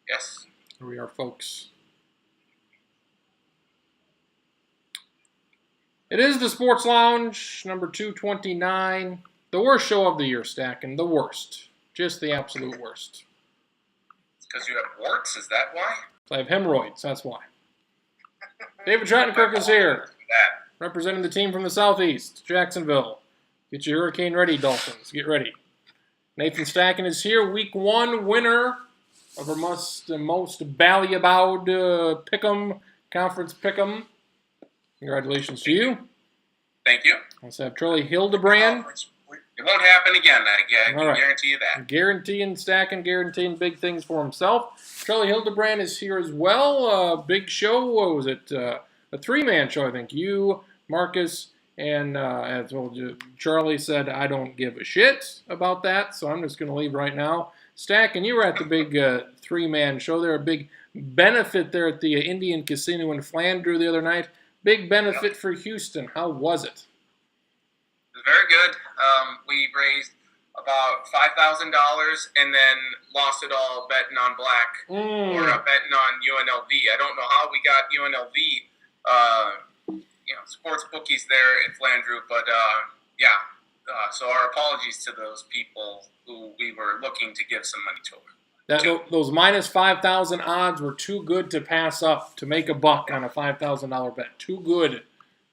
Yes. Here we are, folks. It is the Sports Lounge, number 229. The worst show of the year, Stacking. The worst. Just the absolute worst. It's because you have warts, is that why? I have hemorrhoids, that's why. David Trottenkirk is here, representing the team from the southeast, Jacksonville. Get your hurricane ready, Dolphins. Get ready. Nathan Stacking is here, week one winner of our most bally-abowed pick'em, conference pick'em. Congratulations to you. Thank you. Let's have Charlie Hildebrand. It won't happen again, I can guarantee you that. Guaranteeing big things for himself. Charlie Hildebrand is here as well. Big show. What was it? A three-man show, I think. You, Marcus, and as well, Charlie said, I don't give a shit about that, so I'm just going to leave right now. Stack, and you were at the big three-man show there. A big benefit there at the Indian Casino in Flandreau the other night. Big benefit for Houston. How was it? It was very good. We raised about $5,000 and then lost it all betting on black or betting on UNLV. I don't know how we got UNLV, sports bookies there in Flandreau, but so our apologies to those people who we were looking to give some money to. Those minus 5,000 odds were too good to pass up to make a buck on a $5,000 bet. Too good.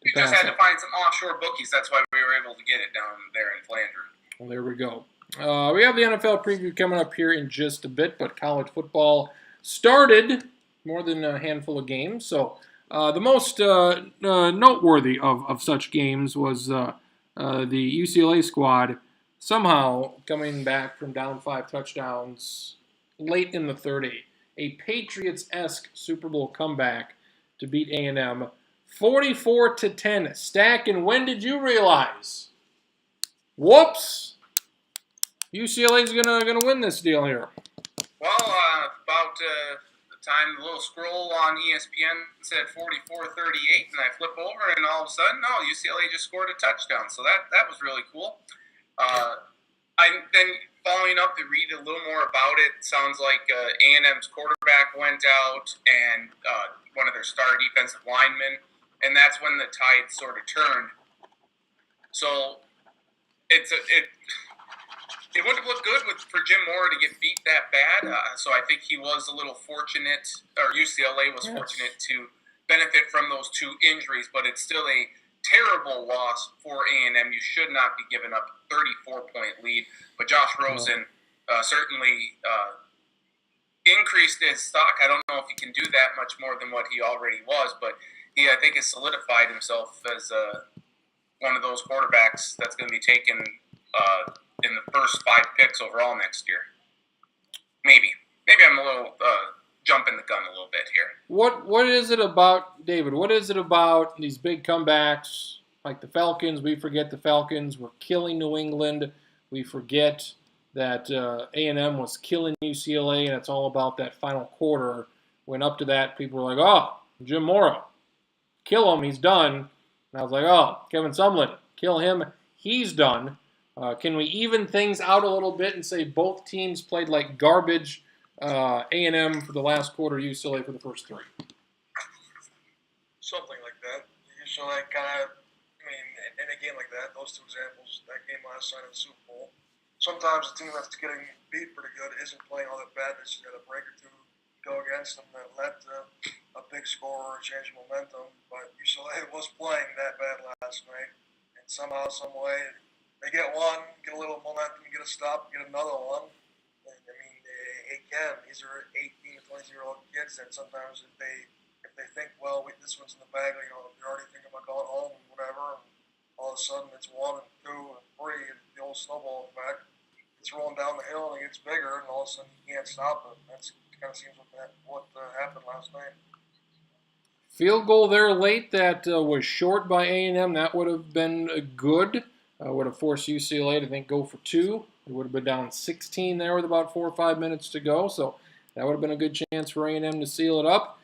We just had to find some offshore bookies. That's why we were able to get it down there in Flandreau. Well, there we go. We have the NFL preview coming up here in just a bit, but college football started more than a handful of games. So the most noteworthy of such games was the UCLA squad somehow coming back from down 5 touchdowns late in the third. A Patriots-esque Super Bowl comeback to beat A&M 44-10. Stack, and when did you realize? Whoops! UCLA's gonna win this deal here. Well, about the time the little scroll on ESPN said 44-38, and I flip over, and all of a sudden, UCLA just scored a touchdown. So that was really cool. I then following up to read a little more about it. Sounds like A&M's quarterback went out, and one of their star defensive linemen, and that's when the tide sort of turned. So it wouldn't have looked good for Jim Mora to get beat that bad. So I think he was a little fortunate, or UCLA was fortunate to benefit from those two injuries, but it's still a terrible loss for A&M. You should not be giving up a 34-point lead. But Josh Rosen certainly increased his stock. I don't know if he can do that much more than what he already was, but he, I think, has solidified himself as one of those quarterbacks that's going to be taken in the first 5 picks overall next year. Maybe I'm a little jumping the gun a little bit here. What is it about, David? What is it about these big comebacks like the Falcons? We forget the Falcons were killing New England. We forget that A&M was killing UCLA, and it's all about that final quarter. When up to that, people were like, oh, Jim Mora, kill him, he's done. And I was like, oh, Kevin Sumlin, kill him, he's done. Can we even things out a little bit and say both teams played like garbage? A&M for the last quarter, UCLA for the first 3. Something like that. UCLA kind of, in a game like that, those 2 examples, that game last night in the Super Bowl, sometimes the team that's getting beat pretty good isn't playing all that bad. They just got a break or 2 go against them that led to a big score or a change of momentum. But UCLA was playing that bad last night, and somehow, some way, they get one, get a little momentum, get a stop, get another one. These are 18 to 20-year-old kids, and sometimes if they think, well, this one's in the bag, they're already thinking about going home and whatever, and all of a sudden it's 1 and 2 and 3, and the old snowball effect. It's rolling down the hill and it gets bigger, and all of a sudden you can't stop it. That kind of seems what happened last night. Field goal there late that was short by A&M. That would have been good. Would have forced UCLA to go for 2. It would have been down 16 there with about 4 or 5 minutes to go. So that would have been a good chance for A&M to seal it up.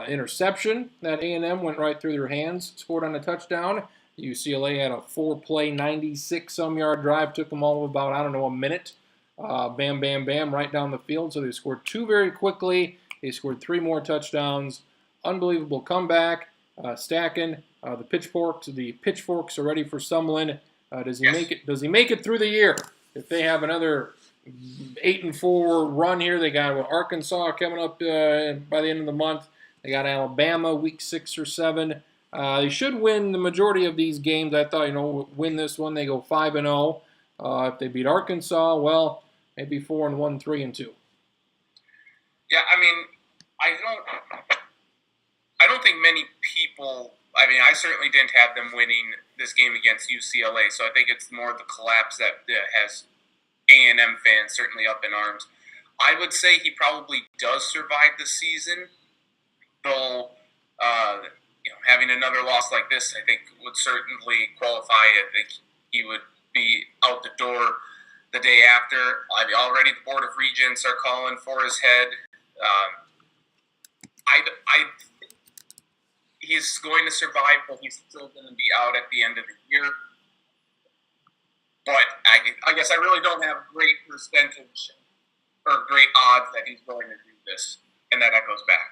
Interception that A&M went right through their hands, scored on a touchdown. UCLA had a 4-play, 96-some-yard drive. Took them all about, a minute bam, bam, bam, right down the field. So they scored 2 very quickly. They scored 3 more touchdowns. Unbelievable comeback. Stacking the pitchforks are ready for Sumlin. Does he make it? Does he make it through the year? If they have another 8-4 run here, they got Arkansas coming up by the end of the month. They got Alabama week 6 or 7. They should win the majority of these games. I thought, win this one. They go 5-0. If they beat Arkansas, well, maybe 4-1, 3-2. Yeah, I mean, I don't think many people. I mean, I certainly didn't have them winning this game against UCLA, so I think it's more the collapse that has A&M fans certainly up in arms. I would say he probably does survive the season, though. Having another loss like this, I think, would certainly qualify. I think he would be out the door the day after. Already the Board of Regents are calling for his head. He's going to survive, but he's still going to be out at the end of the year. But I guess I really don't have great percentage or great odds that he's going to do this, and that echoes back.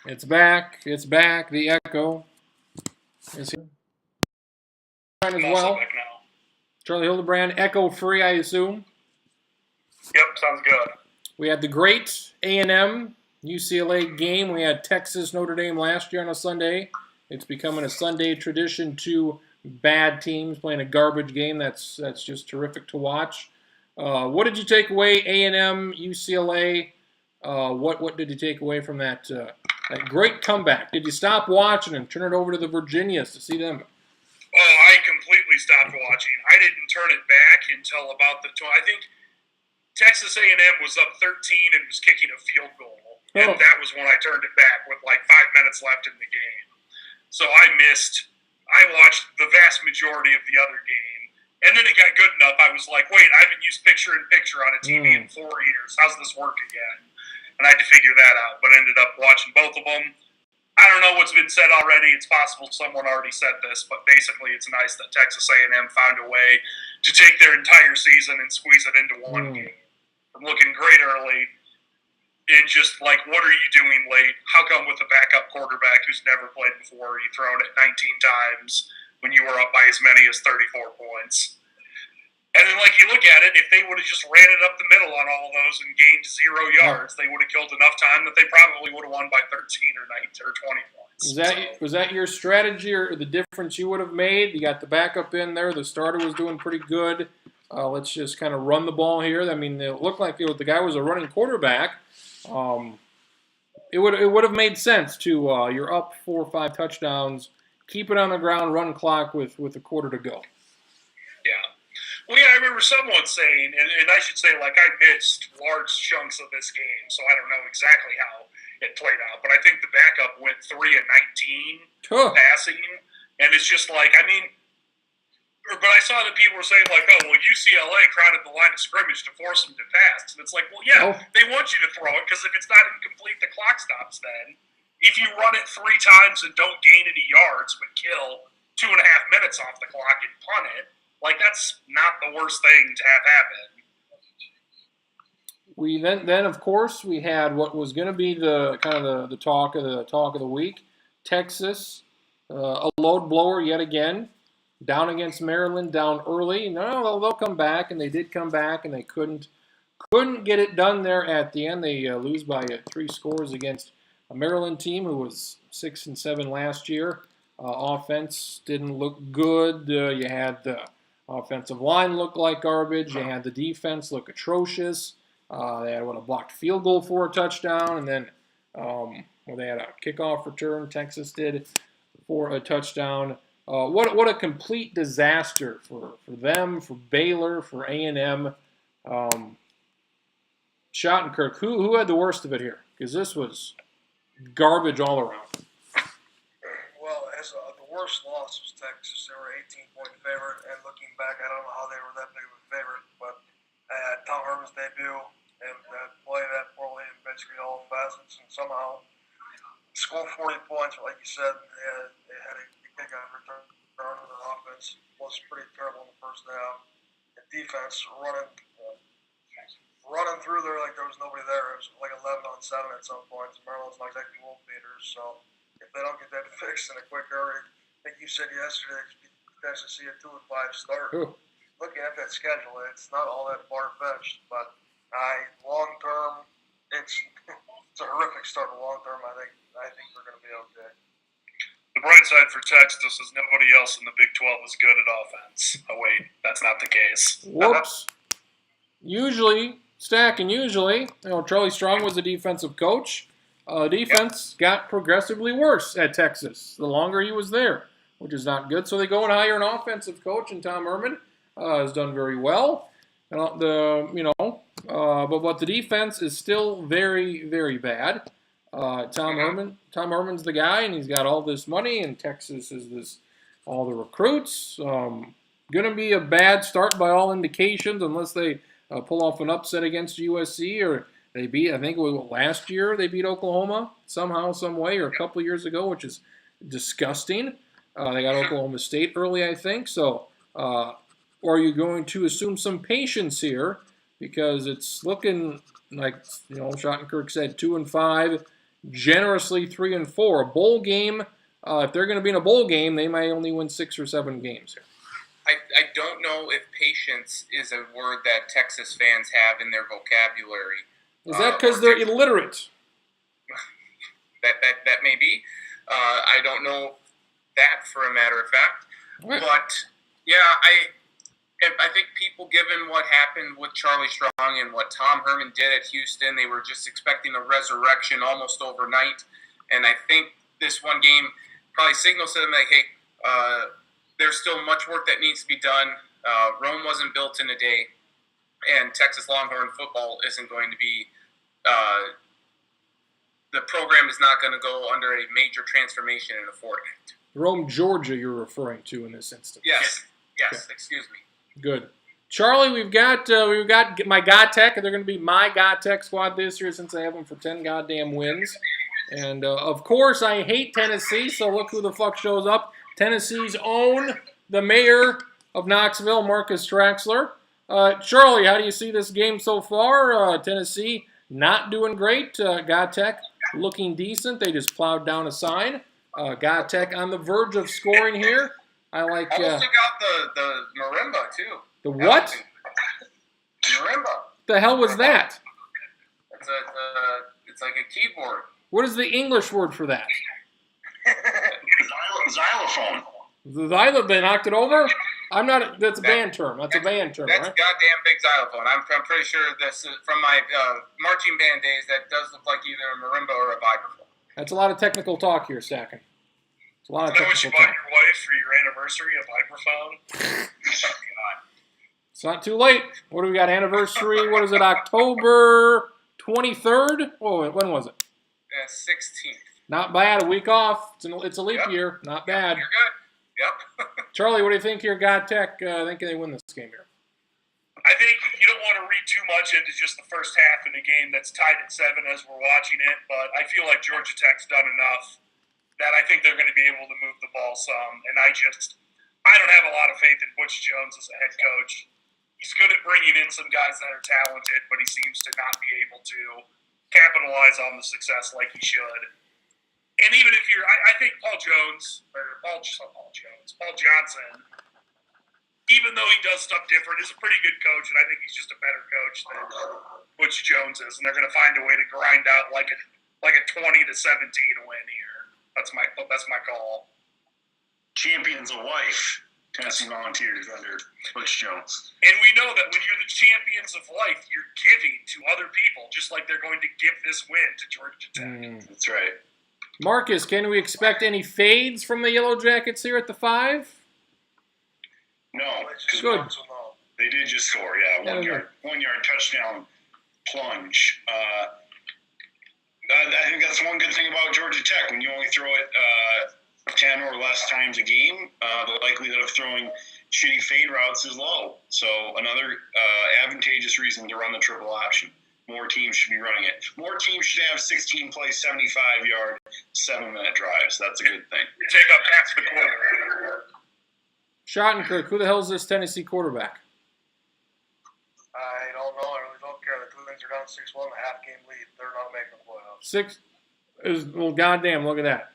It's back. It's back. The echo is here as well. Charlie Hildebrand, echo free, I assume. Yep, sounds good. We had the great A&M UCLA game. We had Texas Notre Dame last year on a Sunday. It's becoming a Sunday tradition. 2 bad teams playing a garbage game. That's just terrific to watch. What did you take away? A&M, UCLA. What did you take away from that great comeback? Did you stop watching and turn it over to the Virginias to see them? Oh, I completely stopped watching. I didn't turn it back until about I think Texas A&M was up 13 and was kicking a field goal. And that was when I turned it back with like 5 minutes left in the game. So I watched the vast majority of the other game. And then it got good enough, I was like, wait, I haven't used picture-in-picture on a TV in 4 years. How's this work again? And I had to figure that out, but ended up watching both of them. I don't know what's been said already. It's possible someone already said this, but basically it's nice that Texas A&M found a way to take their entire season and squeeze it into one game. From looking great early and just like, what are you doing late? How come with a backup quarterback who's never played before, you thrown it 19 times when you were up by as many as 34 points? And then, like, you look at it, if they would have just ran it up the middle on all of those and gained 0 yards, they would have killed enough time that they probably would have won by 13 or 19 or 20 points. Was that your strategy or the difference you would have made? You got the backup in there. The starter was doing pretty good. Let's just kind of run the ball here. I mean, it looked like the guy was a running quarterback. It would have made sense to you're up 4 or 5 touchdowns, keep it on the ground, run clock with a quarter to go. Yeah. Well, yeah, I remember someone saying, and I should say, like, I missed large chunks of this game, so I don't know exactly how it played out. But I think the backup went 3 of 19 passing, and it's just like, I mean, but I saw that people were saying, like, oh, well, UCLA crowded the line of scrimmage to force them to pass. And it's like, well, yeah, they want you to throw it, because if it's not incomplete, the clock stops then. If you run it 3 times and don't gain any yards, but kill 2.5 minutes off the clock and punt it, like, that's not the worst thing to have happen. We then of course we had what was going to be the kind of the talk of the week. Texas, a load blower yet again, down against Maryland, down early. No, they'll come back, and they did come back, and they couldn't get it done there at the end. They lose by 3 scores against a Maryland team who was 6-7 last year. Offense didn't look good. You had the offensive line look like garbage. You had the defense look atrocious. They had a blocked field goal for a touchdown, and then they had a kickoff return. Texas did for a touchdown. What a complete disaster for them, for Baylor, for A&M. Schottenkirk, who had the worst of it here? Because this was garbage all around. Well, the worst loss was Texas. They were 18-point favorite, and looking back, I don't know how they were that big of a favorite, but Tom Herman's debut and played that poorly in basically all facets, and somehow scored 40 points. Like you said, they had a kickoff return. The offense was pretty terrible in the first half. The defense running running through there like there was nobody there. It was like 11-on-7 at some points. Maryland's not exactly wolf beaters, so if they don't get that fixed in a quick hurry, I think you said yesterday you potentially see a 2-5 start. Ooh. Looking at that schedule, it's not all that far fetched, but long term, it's a horrific start. But long term, I think we're going to be okay. The bright side for Texas is nobody else in the Big 12 is good at offense. Oh wait, that's not the case. Whoops. Usually, Charlie Strong was the defensive coach. Defense got progressively worse at Texas the longer he was there, which is not good. So they go and hire an offensive coach, and Tom Herman has done very well. But the defense is still very, very bad. Tom Herman's the guy, and he's got all this money, and Texas is all the recruits. Going to be a bad start by all indications, unless they pull off an upset against USC, or they beat, I think it was last year, they beat Oklahoma somehow, some way, or a couple of years ago, which is disgusting. They got Oklahoma State early, I think. So, or are you going to assume some patience here? Because it's looking like, Schottenkirk said 2-5, generously 3-4. A bowl game, if they're going to be in a bowl game, they might only win 6 or 7 games here. I don't know if patience is a word that Texas fans have in their vocabulary. Is that because they're illiterate? That may be. I don't know that for a matter of fact. Right. But, yeah, I think people, given what happened with Charlie Strong and what Tom Herman did at Houston, they were just expecting a resurrection almost overnight. And I think this one game probably signals to them like, hey, there's still much work that needs to be done. Rome wasn't built in a day, and Texas Longhorn football isn't going to be the program is not going to go under a major transformation in a fortnight. Rome, Georgia, you're referring to in this instance. Yes, Okay. excuse me. Good. Charlie, we've got my GodTech. They're going to be my GodTech squad this year since I have them for 10 goddamn wins. And, of course, I hate Tennessee, so look who the fuck shows up. Tennessee's own, the mayor of Knoxville, Marcus Traxler. Charlie, how do you see this game so far? Tennessee not doing great. GodTech looking decent. They just plowed down a sign. GodTech on the verge of scoring here. I like. Almost took out the marimba too. The what? Marimba. The hell was that? It's like a keyboard. What is the English word for that? Xylophone. They knocked it over? I'm not. That's a band term. That's a band term, That's right? a goddamn big xylophone. I'm pretty sure this is from my marching band days. That does look like either a marimba or a vibraphone. That's a lot of technical talk here, Stacken. It's a lot of Is that what you technical bought talk. your wife for your anniversary, a vibraphone? Oh, God. It's not too late. What do we got? Anniversary? What is it? October 23rd? Oh, when was it? 16th. Not bad. A week off. It's a leap year. Not bad. You're good. Yep. Charlie, what do you think here? GodTech, I think they win this game here. I think you don't want to read too much into just the first half in a game that's tied at 7 as we're watching it, but I feel like Georgia Tech's done enough that I think they're going to be able to move the ball some, and I don't have a lot of faith in Butch Jones as a head coach. He's good at bringing in some guys that are talented, but he seems to not be able to capitalize on the success like he should. And even if I think Paul Johnson, even though he does stuff different, is a pretty good coach, and I think he's just a better coach than Butch Jones is, and they're going to find a way to grind out like a 20-17 win here. That's my call. Champions of life, Tennessee Volunteers under Butch Jones. And we know that when you're the champions of life, you're giving to other people, just like they're going to give this win to Georgia Tech. That's right. Marcus, can we expect any fades from the Yellow Jackets here at the 5? No, because Good. they did just score. Yeah, one yard touchdown plunge. I think that's one good thing about Georgia Tech. When you only throw it 10 or less times a game, the likelihood of throwing shitty fade routes is low. So another advantageous reason to run the triple option. More teams should be running it. More teams should have 16-play, 75-yard, 7-minute drives. That's a good thing. Take up half the quarter. Schottenkirk, who the hell is this Tennessee quarterback? I don't know. I really don't care. The they're down 6-1, a half-game lead. They're not making the playoffs. 6 is, well, goddamn, look at that.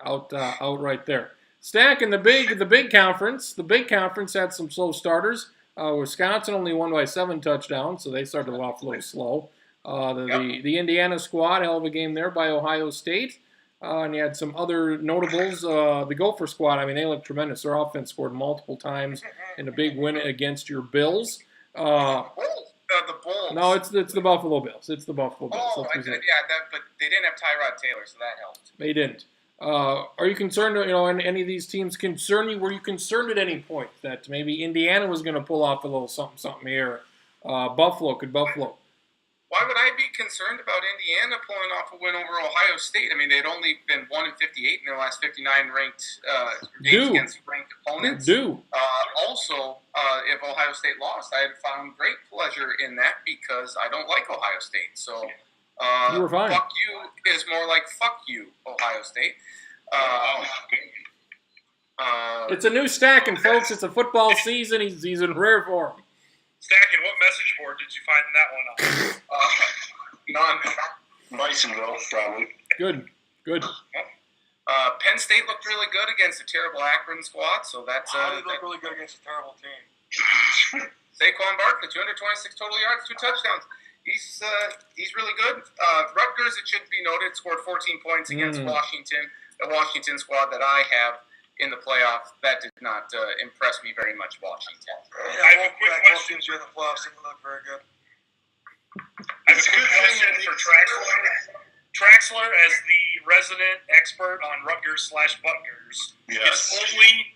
Out right there. Stack in the big conference. The big conference had some slow starters. Wisconsin only won by 7 touchdowns, so they started off a little slow. The Indiana squad, hell of a game there by Ohio State. And you had some other notables. The Gopher squad, I mean, they looked tremendous. Their offense scored multiple times in a big win against your Bills. The Bulls. No, it's the Buffalo Bills. It's the Buffalo Bills. Oh, but they didn't have Tyrod Taylor, so that helped. They didn't. Are you concerned, any of these teams concern you? Were you concerned at any point that maybe Indiana was going to pull off a little something here? Could Buffalo? Why would I be concerned about Indiana pulling off a win over Ohio State? I mean, they'd only been 1-58 in their last 59 ranked games against ranked opponents. Also, if Ohio State lost, I had found great pleasure in that because I don't like Ohio State. So, you were fine. Fuck you is more like fuck you, Ohio State. It's a new Stack, and folks, it's a football season. He's in rare form. Stacking, what message board did you find that one on? None. Bisonville, probably. Good. Penn State looked really good against a terrible Akron squad, so that's How did they look really good against a terrible team? Saquon Barkley, 226 total yards, 2 touchdowns. He's really good. Rutgers, it should be noted, scored 14 points against Washington, the Washington squad that I have in the playoffs. That did not impress me very much, Washington. I have a quick Both question. teams here in the playoffs didn't look very good. I have a quick question for Traxler. Traxler, as the resident expert on Rutgers/Butgers, Yes. is only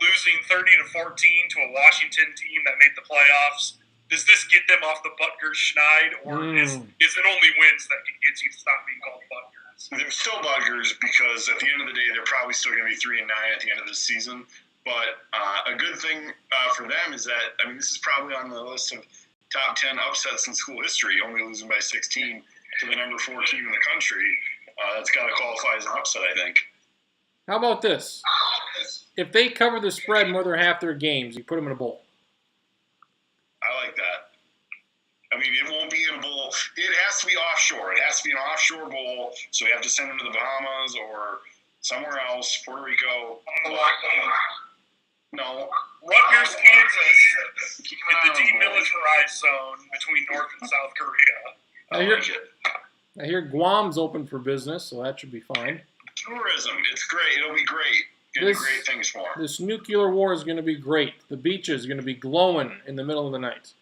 losing 30-14 to a Washington team that made the playoffs. Does this get them off the Butgers schneid, or is it only wins that can get you to stop being called Butgers? They're still buggers because at the end of the day, they're probably still going to be 3-9 at the end of the season. But a good thing for them is that, I mean, this is probably on the list of top 10 upsets in school history, only losing by 16 to the number 4 team in the country. That's got to qualify as an upset, I think. How about this? If they cover the spread more than half their games, you put them in a bowl. I like that. I mean, it won't be in a bowl. It has to be offshore. It has to be an offshore bowl, so you have to send them to the Bahamas or somewhere else, Puerto Rico. No. Rutgers, Kansas, in the demilitarized zone between North and South Korea. I hear Guam's open for business, so that should be fine. Tourism. It's great. It'll be great. Gonna do great things for them. This nuclear war is going to be great. The beaches are going to be glowing in the middle of the night.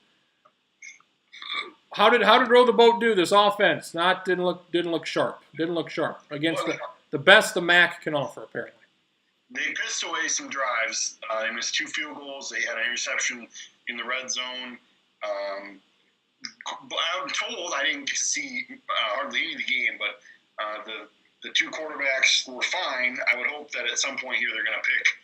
How did Row the Boat do this offense? Didn't look sharp. Didn't look sharp against the best the MAC can offer, apparently. They pissed away some drives. They missed 2 field goals. They had an interception in the red zone. I'm told, I didn't get to see hardly any of the game, but the 2 quarterbacks were fine. I would hope that at some point here they're going to pick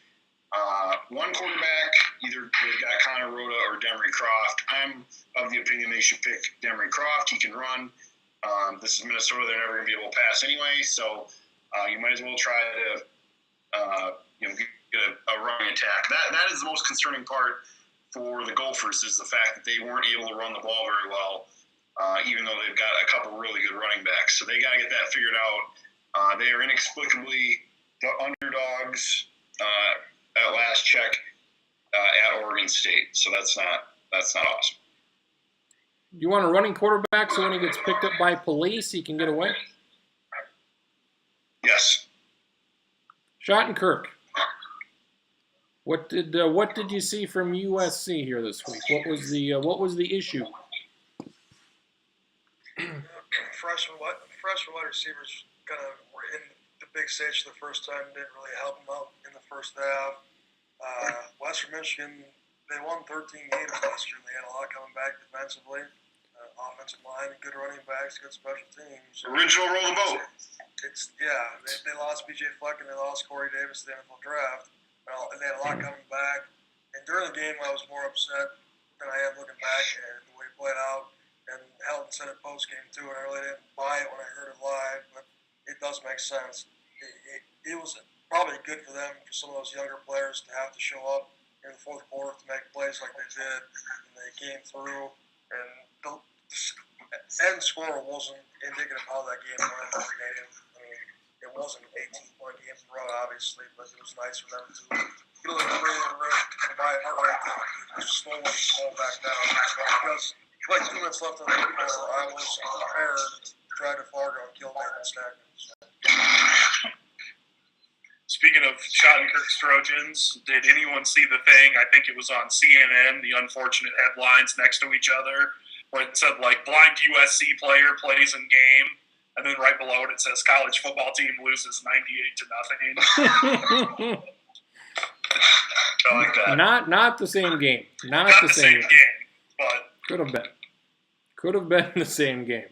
one quarterback. Either they've got Connor Rhoda or Demery Croft. I'm of the opinion they should pick Demery Croft. He can run. This is Minnesota. They're never going to be able to pass anyway, so you might as well try to get a running attack. That is the most concerning part for the Gophers, is the fact that they weren't able to run the ball very well, even though they've got a couple really good running backs. So they got to get that figured out. They are inexplicably the underdogs at last check at Oregon State. So that's not awesome. You want a running quarterback so when he gets picked up by police, he can get away? Yes. Schottenkirk. What did you see from USC here this week? What was the issue? Freshman wide receivers kind of were in the big stage for the first time. Didn't really help them out in the first half. Western Michigan, they won 13 games last year. They had a lot coming back defensively. Offensive line, good running backs, good special teams. Original Roll the Boat. They lost B.J. Fleck and they lost Corey Davis at the NFL draft. And they had a lot coming back. And during the game, I was more upset than I am looking back at the way it played out. And Helton said it post-game, too, and I really didn't buy it when I heard it live, but it does make sense. It was probably good for them, for some of those younger players, to have to show up in the fourth quarter to make plays like they did. And they came through. And end score wasn't indicative of how that game went. I mean, it wasn't an 18-point game for Rod, obviously, but it was nice for them to get a little breathing room for my heart to slowly fall back down. Because like 2 minutes left on the quarter, I was prepared to drive to Fargo and kill Nathan Stackman. Speaking of Schottenkirk's Trojans, did anyone see the thing? I think it was on CNN, the unfortunate headlines next to each other, where it said, like, blind USC player plays in game, and then right below it, it says college football team loses 98-0. I like that. Not the same game. Not the same game, but could have been. Could have been the same game.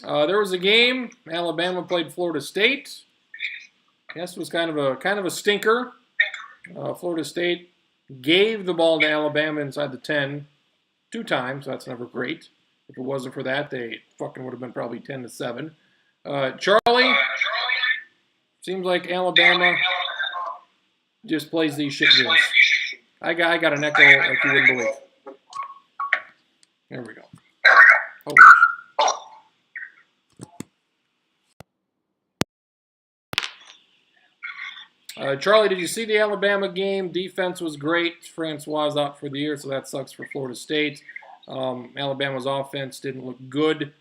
There was a game. Alabama played Florida State. I guess it was kind of a stinker. Florida State gave the ball to Alabama inside the 10 2 times. That's never great. If it wasn't for that, they fucking would have been probably 10-7. Charlie, seems like Alabama just plays these shit games. I got an echo like you wouldn't believe. There we go. Oh. Charlie, did you see the Alabama game? Defense was great. Francois out for the year, so that sucks for Florida State. Alabama's offense didn't look good.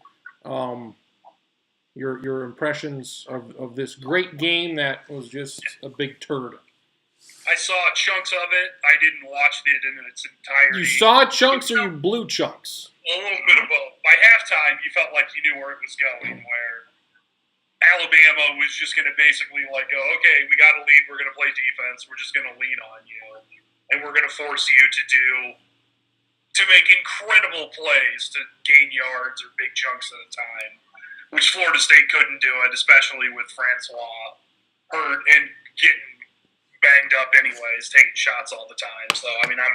Your impressions of this great game that was just a big turd. I saw chunks of it. I didn't watch it in its entirety. You saw chunks or you blew chunks? A little bit of both. By halftime, you felt like you knew where it was going, where Alabama was just going to basically like go, okay, we got a lead, we're going to play defense, we're just going to lean on you, and we're going to force you to make incredible plays to gain yards or big chunks at a time, which Florida State couldn't do it, especially with Francois hurt and getting banged up anyways, taking shots all the time. So, I mean, I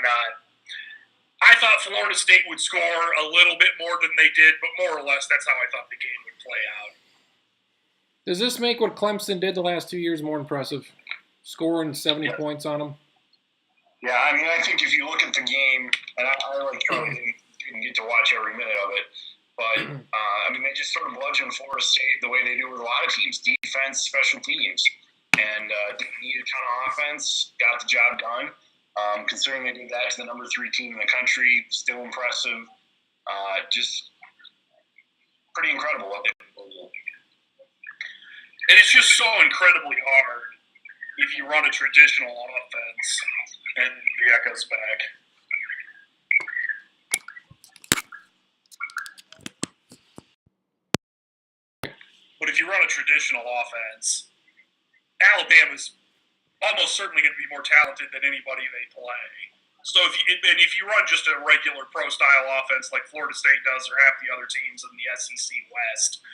thought Florida State would score a little bit more than they did, but more or less that's how I thought the game would play out. Does this make what Clemson did the last 2 years more impressive? Scoring 70 points on them? Yeah, I mean, I think if you look at the game, and I like didn't get to watch every minute of it, but, I mean, they just sort of bludgeoned Florida State the way they do with a lot of teams, defense, special teams, and didn't need a ton of offense, got the job done. Considering they did that to the number 3 team in the country, still impressive. Just pretty incredible what they did. And it's just so incredibly hard if you run a traditional offense. And the echo's back. But if you run a traditional offense, Alabama's almost certainly going to be more talented than anybody they play. So if you run just a regular pro-style offense like Florida State does or half the other teams in the SEC West,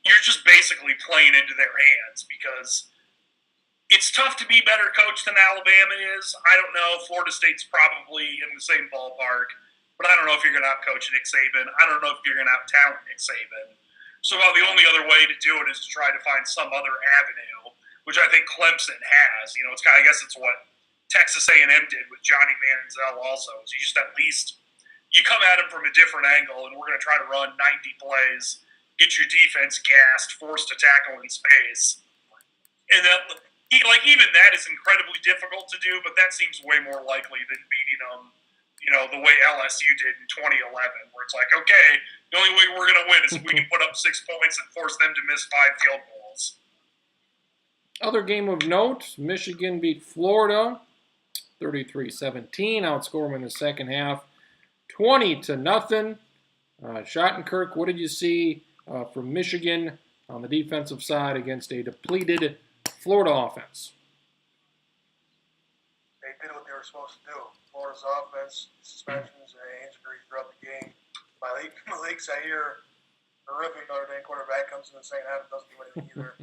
you're just basically playing into their hands because it's tough to be better coached than Alabama is. I don't know. Florida State's probably in the same ballpark, but I don't know if you're going to outcoach Nick Saban. I don't know if you're going to out-talent Nick Saban. So the only other way to do it is to try to find some other avenue, which I think Clemson has. You know, it's I guess it's what Texas A&M did with Johnny Manziel also. Is you just at least you come at him from a different angle, and we're going to try to run 90 plays, get your defense gassed, forced to tackle in space. And that, even that is incredibly difficult to do, but that seems way more likely than beating them, you know, the way LSU did in 2011, where it's like, okay, the only way we're going to win is if we can put up 6 points and force them to miss 5 field goals. Other game of note, Michigan beat Florida 33-17, outscored them in the second half 20-0. Schottenkirk, what did you see from Michigan on the defensive side against a depleted Florida offense? They did what they were supposed to do. Florida's offense, suspensions, and injuries throughout the game. Malik Zaire, terrific Notre Dame quarterback, comes in the second half and doesn't do anything either.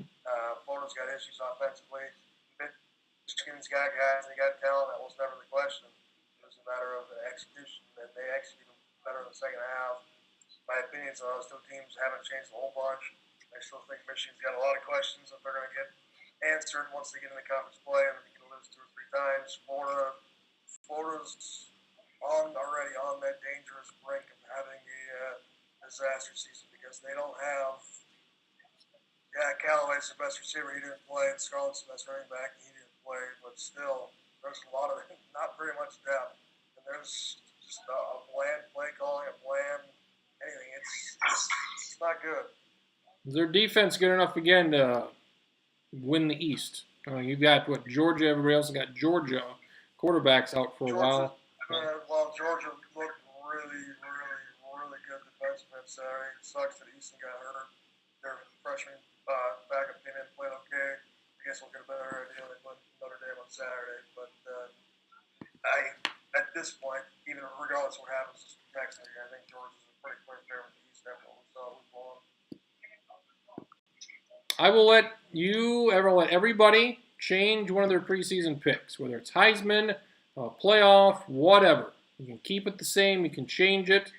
Florida's got issues offensively. Michigan's got guys, they got talent. That was never the question. It was a matter of execution, and they executed better in the second half. My opinion is those two teams haven't changed a whole bunch. I still think Michigan's got a lot of questions that they're going to get answered once they get in the conference play, and they're going to lose 2 or 3 times. Florida's already on that dangerous brink of having a disaster season because they don't have. Yeah, Callaway's the best receiver. He didn't play. And Scarlett's the best running back. He didn't play. But still, there's a lot of not very much depth. And there's just a bland play calling, a bland anything. It's not good. Is their defense good enough again to win the East? You've got Georgia. Everybody else has got Georgia quarterbacks out for a while. Well, Georgia looked really good defensively on Saturday. It sucks that Easton got hurt. Their freshman backup came in and played okay. I guess we'll get a better idea when they play Notre Dame on Saturday. But at this point, even regardless of what happens next year, I think Georgia's a pretty clear favorite in the East after what we saw week one. I will let everybody change one of their preseason picks, whether it's Heisman, playoff, whatever. You can keep it the same. You can change it.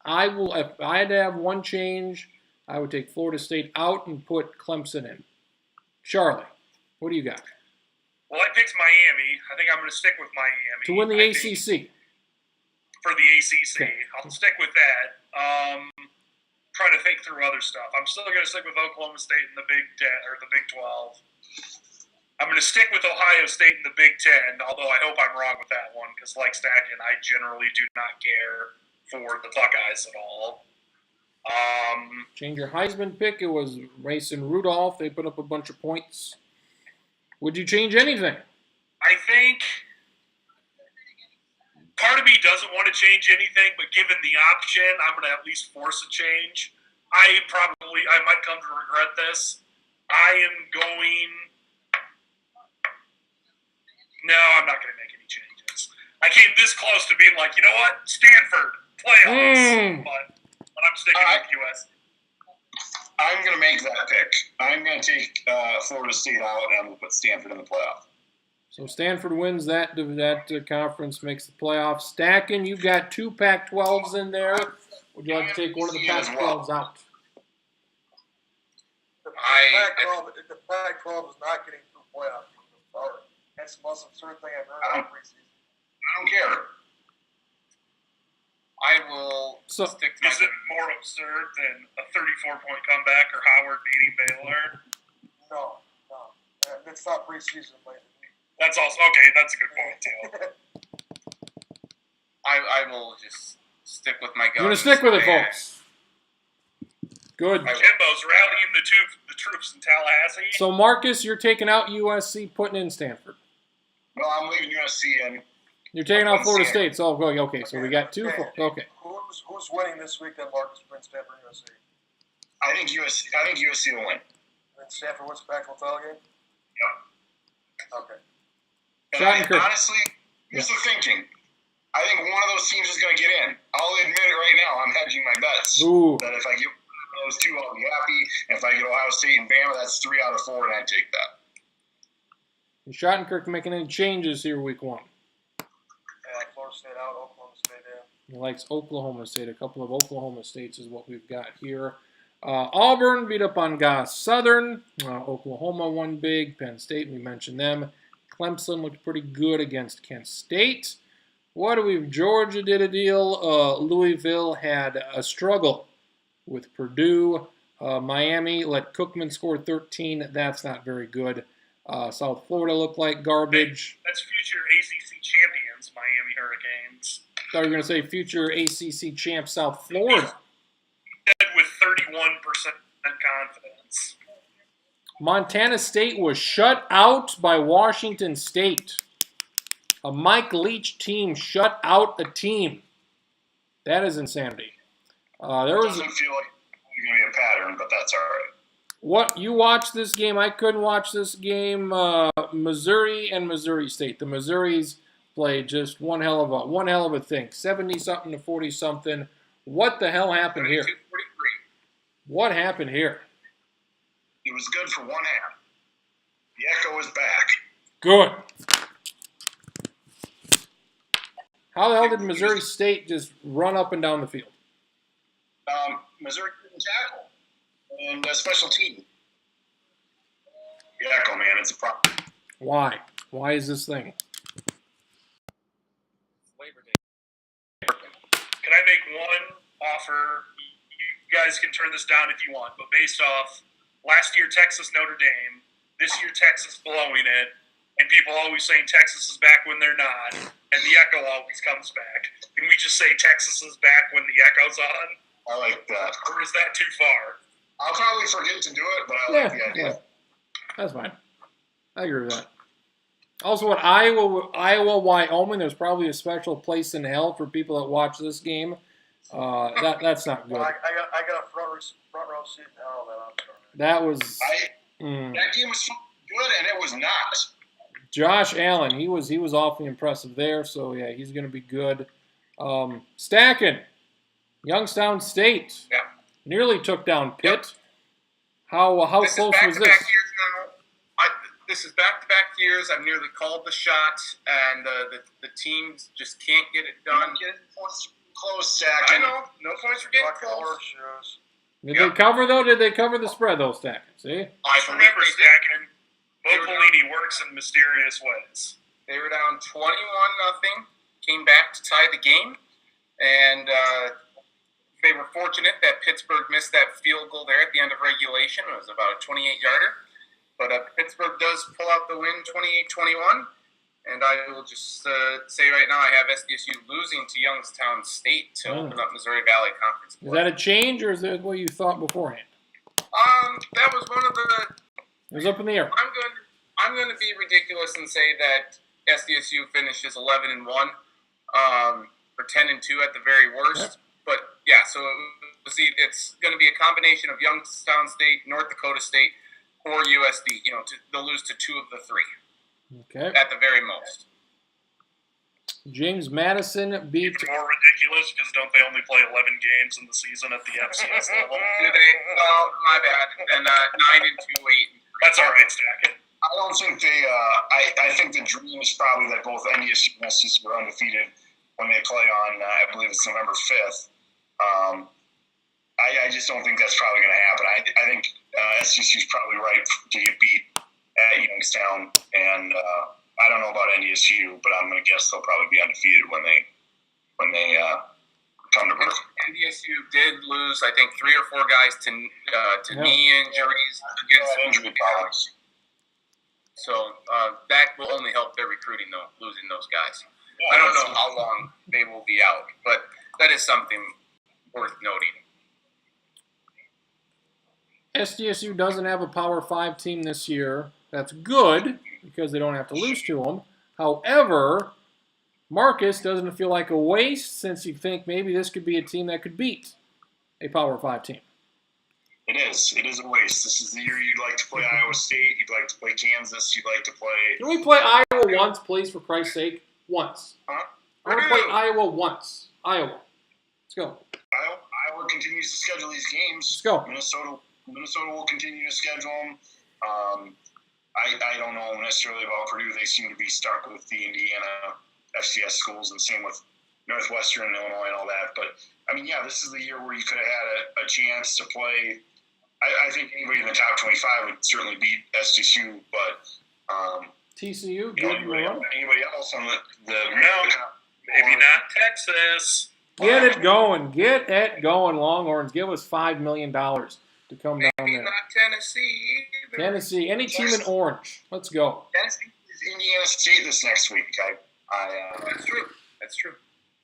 If I had to have one change, I would take Florida State out and put Clemson in. Charlie, what do you got? Well, I picked Miami. I think I'm going to stick with Miami. To win the ACC. For the ACC. Okay. I'll stick with that. Trying to think through other stuff. I'm still going to stick with Oklahoma State in the Big 10 or the Big 12. I'm going to stick with Ohio State in the Big 10, although I hope I'm wrong with that one because, like Stacken, I generally do not care for the Buckeyes at all. Change your Heisman pick. It was Mason Rudolph. They put up a bunch of points. Would you change anything? I think part of me doesn't want to change anything, but given the option, I'm going to at least force a change. I might come to regret this. No, I'm not going to make any changes. I came this close to being like, you know what? Stanford, playoffs. But I'm sticking with USC. I'm going to make that pick. I'm going to take Florida State out, and I'm going to put Stanford in the playoff. So Stanford wins that conference, makes the playoffs. Stacken, you've got two Pac-12s in there. Would you like to take one of the Pac-12s out? The Pac-12 is not getting through playoffs. That's the most absurd thing I've heard all preseason. I don't care. I will stick to my Is it more absurd than a 34-point comeback or Howard beating Baylor? No. It's not preseason, but That's also okay. That's a good point too. I will just stick with my guns. You're going to stick with it, folks. Good. Jimbo's rallying the troops in Tallahassee. So, Marcus, you're taking out USC, putting in Stanford. No, I'm leaving USC in. You're taking out Florida State. So, okay. So we got two. Okay. Who's winning this week? That Marcus wins Stanford USC. I think USC will win. And Stanford wins the Pac-12 title game. Yeah. Okay. And honestly, here's the thinking. I think one of those teams is going to get in. I'll admit it right now. I'm hedging my bets. Ooh. That if I get those two, I'll be happy. And if I get Ohio State and Bama, that's 3 out of 4, and I'd take that. And Schottenkirk making any changes here week one? Yeah, Florida State out, Oklahoma State in. He likes Oklahoma State. A couple of Oklahoma States is what we've got here. Auburn beat up on Goss Southern. Oklahoma won big. Penn State, we mentioned them. Clemson looked pretty good against Kent State. What do we have? Georgia did a deal. Louisville had a struggle with Purdue. Miami let Cookman score 13. That's not very good. South Florida looked like garbage. That's future ACC champions, Miami Hurricanes. I thought you were going to say future ACC champ South Florida. With 31% confidence. Montana State was shut out by Washington State. A Mike Leach team shut out a team. That is insanity. It doesn't feel like it's going to be a pattern, but that's all right. What you watched this game? I couldn't watch this game. Missouri and Missouri State. The Missouris played just one hell of a thing. 70-something to 40-something. What the hell happened here? 42-43. What happened here? It was good for one half. The echo is back. Good. How the hell did Missouri State just run up and down the field? Missouri didn't tackle. And a special team. The echo, man, it's a problem. Why? Why is this thing? Labor Day. Can I make one offer? guys can turn this down if you want, but based off last year Texas Notre Dame, this year Texas blowing it, and people always saying Texas is back when they're not, and the echo always comes back. Can we just say Texas is back when the echo's on? I like that. Or is that too far? I'll probably forget to do it, but I like the idea. Yeah. That's fine. I agree with that. Also, at Iowa, Wyoming, there's probably a special place in hell for people that watch this game. That's not good. Well, I got a front row seat in hell, man. I'm sorry. That was That game was good, and it was not. Josh Allen. He was awfully impressive there. So yeah, he's going to be good. Stacking, Youngstown State. Yeah. Nearly took down Pitt. How This close is was this? back-to-back years now. This is back-to-back years. I've nearly called the shot, and the teams just can't get it done. Close, I Stacking. know. No points for getting Fucking close. horseshoes. Did they cover though? Did they cover the spread though, Stacking? See? I Just believe remember, they did. Stacking, Bo Pelini works in mysterious ways. They were down 21-0. Came back to tie the game, and they were fortunate that Pittsburgh missed that field goal there at the end of regulation. It was about a 28-yarder. But Pittsburgh does pull out the win 28-21. And I will just say right now I have SDSU losing to Youngstown State to open up Missouri Valley Conference Is play. that a change, or is that what you thought beforehand? That was one of the... It was up in the air. I'm going to be ridiculous and say that SDSU finishes 11-1, or 10-2 at the very worst. Yep. But yeah, so it's going to be a combination of Youngstown State, North Dakota State, or USD. They'll lose to two of the three Okay. at the very most. James Madison beat. Even more ridiculous because don't they only play 11 games in the season at the FCS level? Do they? Well, my bad. And 9-2, 8. That's all right, Stacking. I don't think they. I think the dream is probably that both NDSU and SDSU are undefeated when they play on. I believe it's November 5th. I just don't think that's probably going to happen. I think SDSU is probably right to get beat at Youngstown, and I don't know about NDSU, but I'm going to guess they'll probably be undefeated when they come to work. NDSU did lose, I think, 3 or 4 guys to knee injuries against Injury problems. So that will only help their recruiting, though, losing those guys. Yeah, I don't know how long they will be out, but that is something worth noting. SDSU doesn't have a Power 5 team this year. That's good because they don't have to lose to them. However, Marcus doesn't feel like a waste since you think maybe this could be a team that could beat a Power 5 team. It is. It is a waste. This is the year you'd like to play Iowa State. You'd like to play Kansas. You'd like to play. Can we play Iowa once, please, for Christ's sake? Once. Huh? I want to play Iowa once. Iowa. Let's go. Iowa continues to schedule these games. Let's go. Minnesota will continue to schedule them. I don't know necessarily about Purdue. They seem to be stuck with the Indiana FCS schools, and same with Northwestern and Illinois and all that. But, I mean, yeah, this is the year where you could have had a chance to play. I think anybody in the top 25 would certainly beat SDSU, but TCU, anybody else on the Maybe not Texas. Get it going. Get it going, Longhorns. Give us $5 million to come down Maybe there. not Tennessee either. Tennessee, any team in orange. Let's go. Tennessee is Indiana State this next week. That's true. That's true.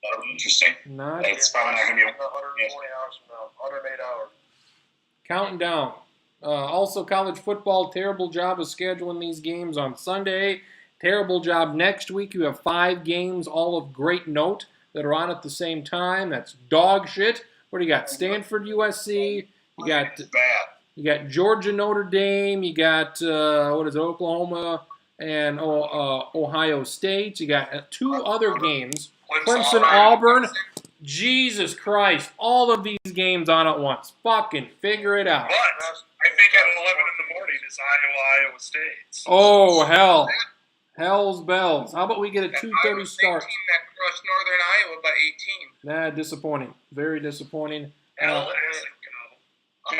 That'll be interesting. Not It's probably not going to be 120 hours from now. 108 hours. counting down. Also, college football, terrible job of scheduling these games on Sunday. Terrible job next week. You have 5 games, all of great note, that are on at the same time. That's dog shit. What do you got? Stanford, USC. You got Georgia, Notre Dame. You got Oklahoma and Ohio State. You got 2 other games. Clemson, Auburn. Jesus Christ! All of these games on at once. Fucking figure it out. But I think at 11 in the morning is Iowa State. Oh hell! Hell's bells. How about we get a 2:30 Iowa State start? team that crushed Northern Iowa by 18. Nah, disappointing. Very disappointing. Hell has it go.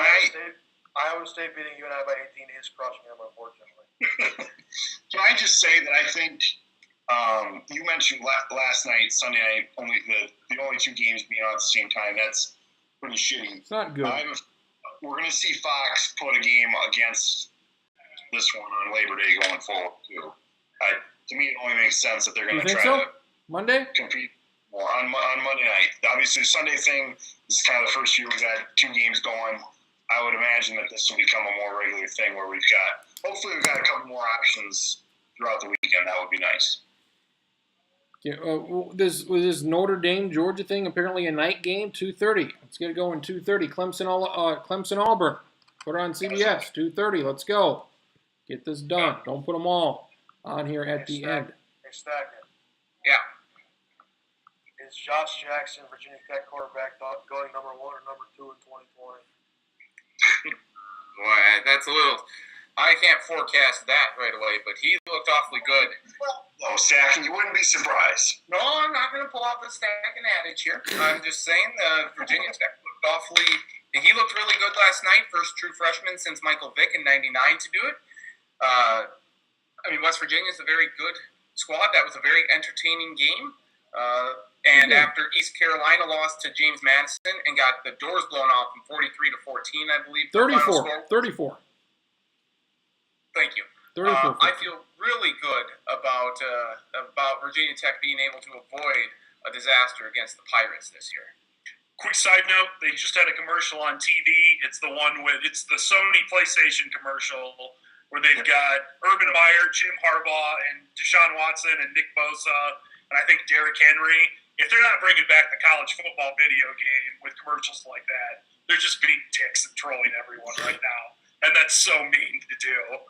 Iowa State beating UNI by 18 is crushing them, unfortunately. Can I just say that I think you mentioned last night, Sunday night, only the only 2 games being on at the same time. That's pretty shitty. It's not good. We're going to see Fox put a game against this one on Labor Day going forward, too. To me, it only makes sense that they're going to try to Monday? compete more on Monday night. Obviously, the Sunday thing is kind of the first year we've had 2 games going. I would imagine that this will become a more regular thing where hopefully we've got a couple more options throughout the weekend. That would be nice. Yeah, this Notre Dame Georgia thing apparently a night game, 2:30. Let's get it going. 2:30. Clemson Auburn. Put it on CBS. 2:30. Let's go. Get this done. Don't put them all on here at the end. Hey, Stackett. Yeah. Is Josh Jackson, Virginia Tech quarterback, going number 1 or number 2 in 2020? Boy, that's a little. I can't forecast that right away, but he looked awfully good. Oh, Stack, you wouldn't be surprised. No, I'm not going to pull out the stacking adage here. I'm just saying Virginia Tech looked awfully. He looked really good last night. First true freshman since Michael Vick in '99 to do it. West Virginia is a very good squad. That was a very entertaining game. And after East Carolina lost to James Madison and got the doors blown off from 43 to 14, I believe. 34. Thank you. 34. I feel really good about Virginia Tech being able to avoid a disaster against the Pirates this year. Quick side note, they just had a commercial on TV. It's the Sony PlayStation commercial where they've got Urban Meyer, Jim Harbaugh, and Deshaun Watson, and Nick Bosa, and I think Derrick Henry. If they're not bringing back the college football video game with commercials like that, they're just being dicks and trolling everyone right now. And that's so mean to do.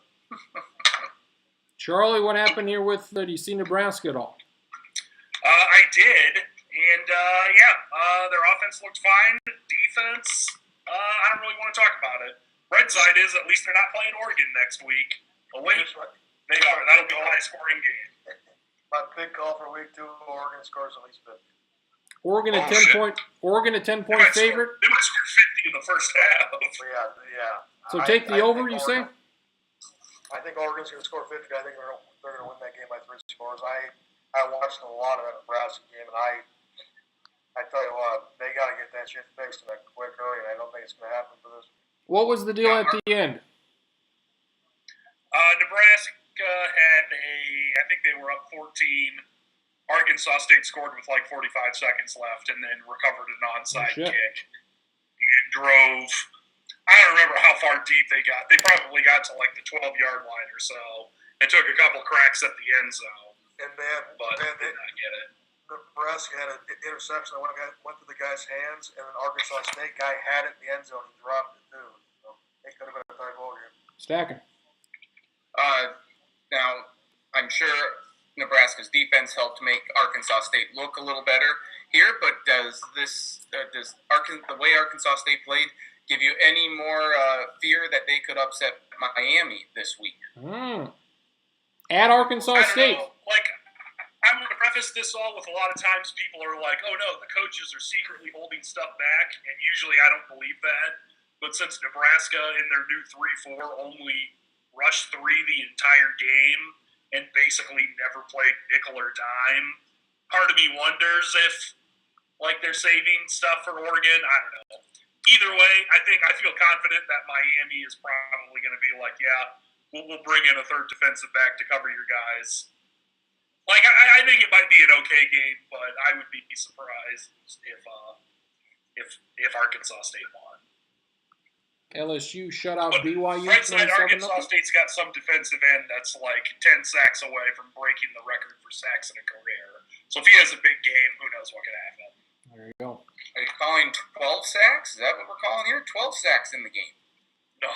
Charlie, what happened here with, do you see Nebraska at all? I did, and their offense looked fine. Defense, I don't really want to talk about it. Red side is at least they're not playing Oregon next week. But wait, they are. That'll be a high-scoring game. My big call for week 2, Oregon scores at least 50. Oregon a 10-point favorite. They might score 50 in the first half. Yeah. So take the over, you say? I think Oregon's going to score 50. I think they're going to win that game by 3 scores. I watched a lot of that Nebraska game, and I tell you what, they got to get that shit fixed in a quick hurry, and I don't think it's going to happen for this. What was the deal at the end? Nebraska had I think they were up 14. Arkansas State scored with like 45 seconds left and then recovered an onside kick and drove. I don't remember how far deep they got. They probably got to like the 12-yard line or so. They took a couple cracks at the end zone, but did not get it. Nebraska had an interception that went to the guy's hands, and an Arkansas State guy had it in the end zone and dropped it too. So it could have been a tie ball game. Stacking. Now, I'm sure Nebraska's defense helped make Arkansas State look a little better here, but does the way Arkansas State played give you any more fear that they could upset Miami this week? At Arkansas State. Like, I'm going to preface this all with a lot of times people are like, oh no, the coaches are secretly holding stuff back, and usually I don't believe that. But since Nebraska in their new 3-4 only rushed 3 the entire game and basically never played nickel or dime, part of me wonders if like they're saving stuff for Oregon. I don't know. Either way, I feel confident that Miami is probably going to be like, yeah, we'll bring in a third defensive back to cover your guys. Like, I think it might be an okay game, but I would be surprised if Arkansas State won. LSU shut out BYU. Right side, Arkansas State's got some defensive end that's like 10 sacks away from breaking the record for sacks in a career. So if he has a big game, who knows what could happen. There you go. Are you calling 12 sacks? Is that what we're calling here? 12 sacks in the game. No.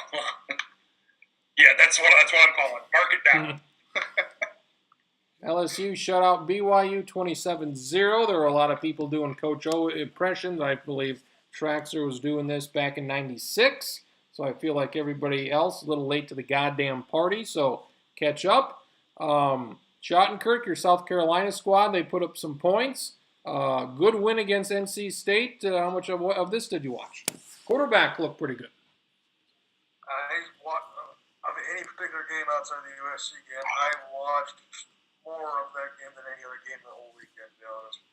Yeah, that's what I'm calling. Mark it down. LSU shut out BYU 27-0. There were a lot of people doing Coach O impressions. I believe Traxler was doing this back in '96. So I feel like everybody else, a little late to the goddamn party. So catch up. Schottenkirk, your South Carolina squad, they put up some points. Good win against NC State. How much of this did you watch? Quarterback looked pretty good. Of any particular game outside the USC game, I watched more of that game than any other game the whole weekend, to be honest.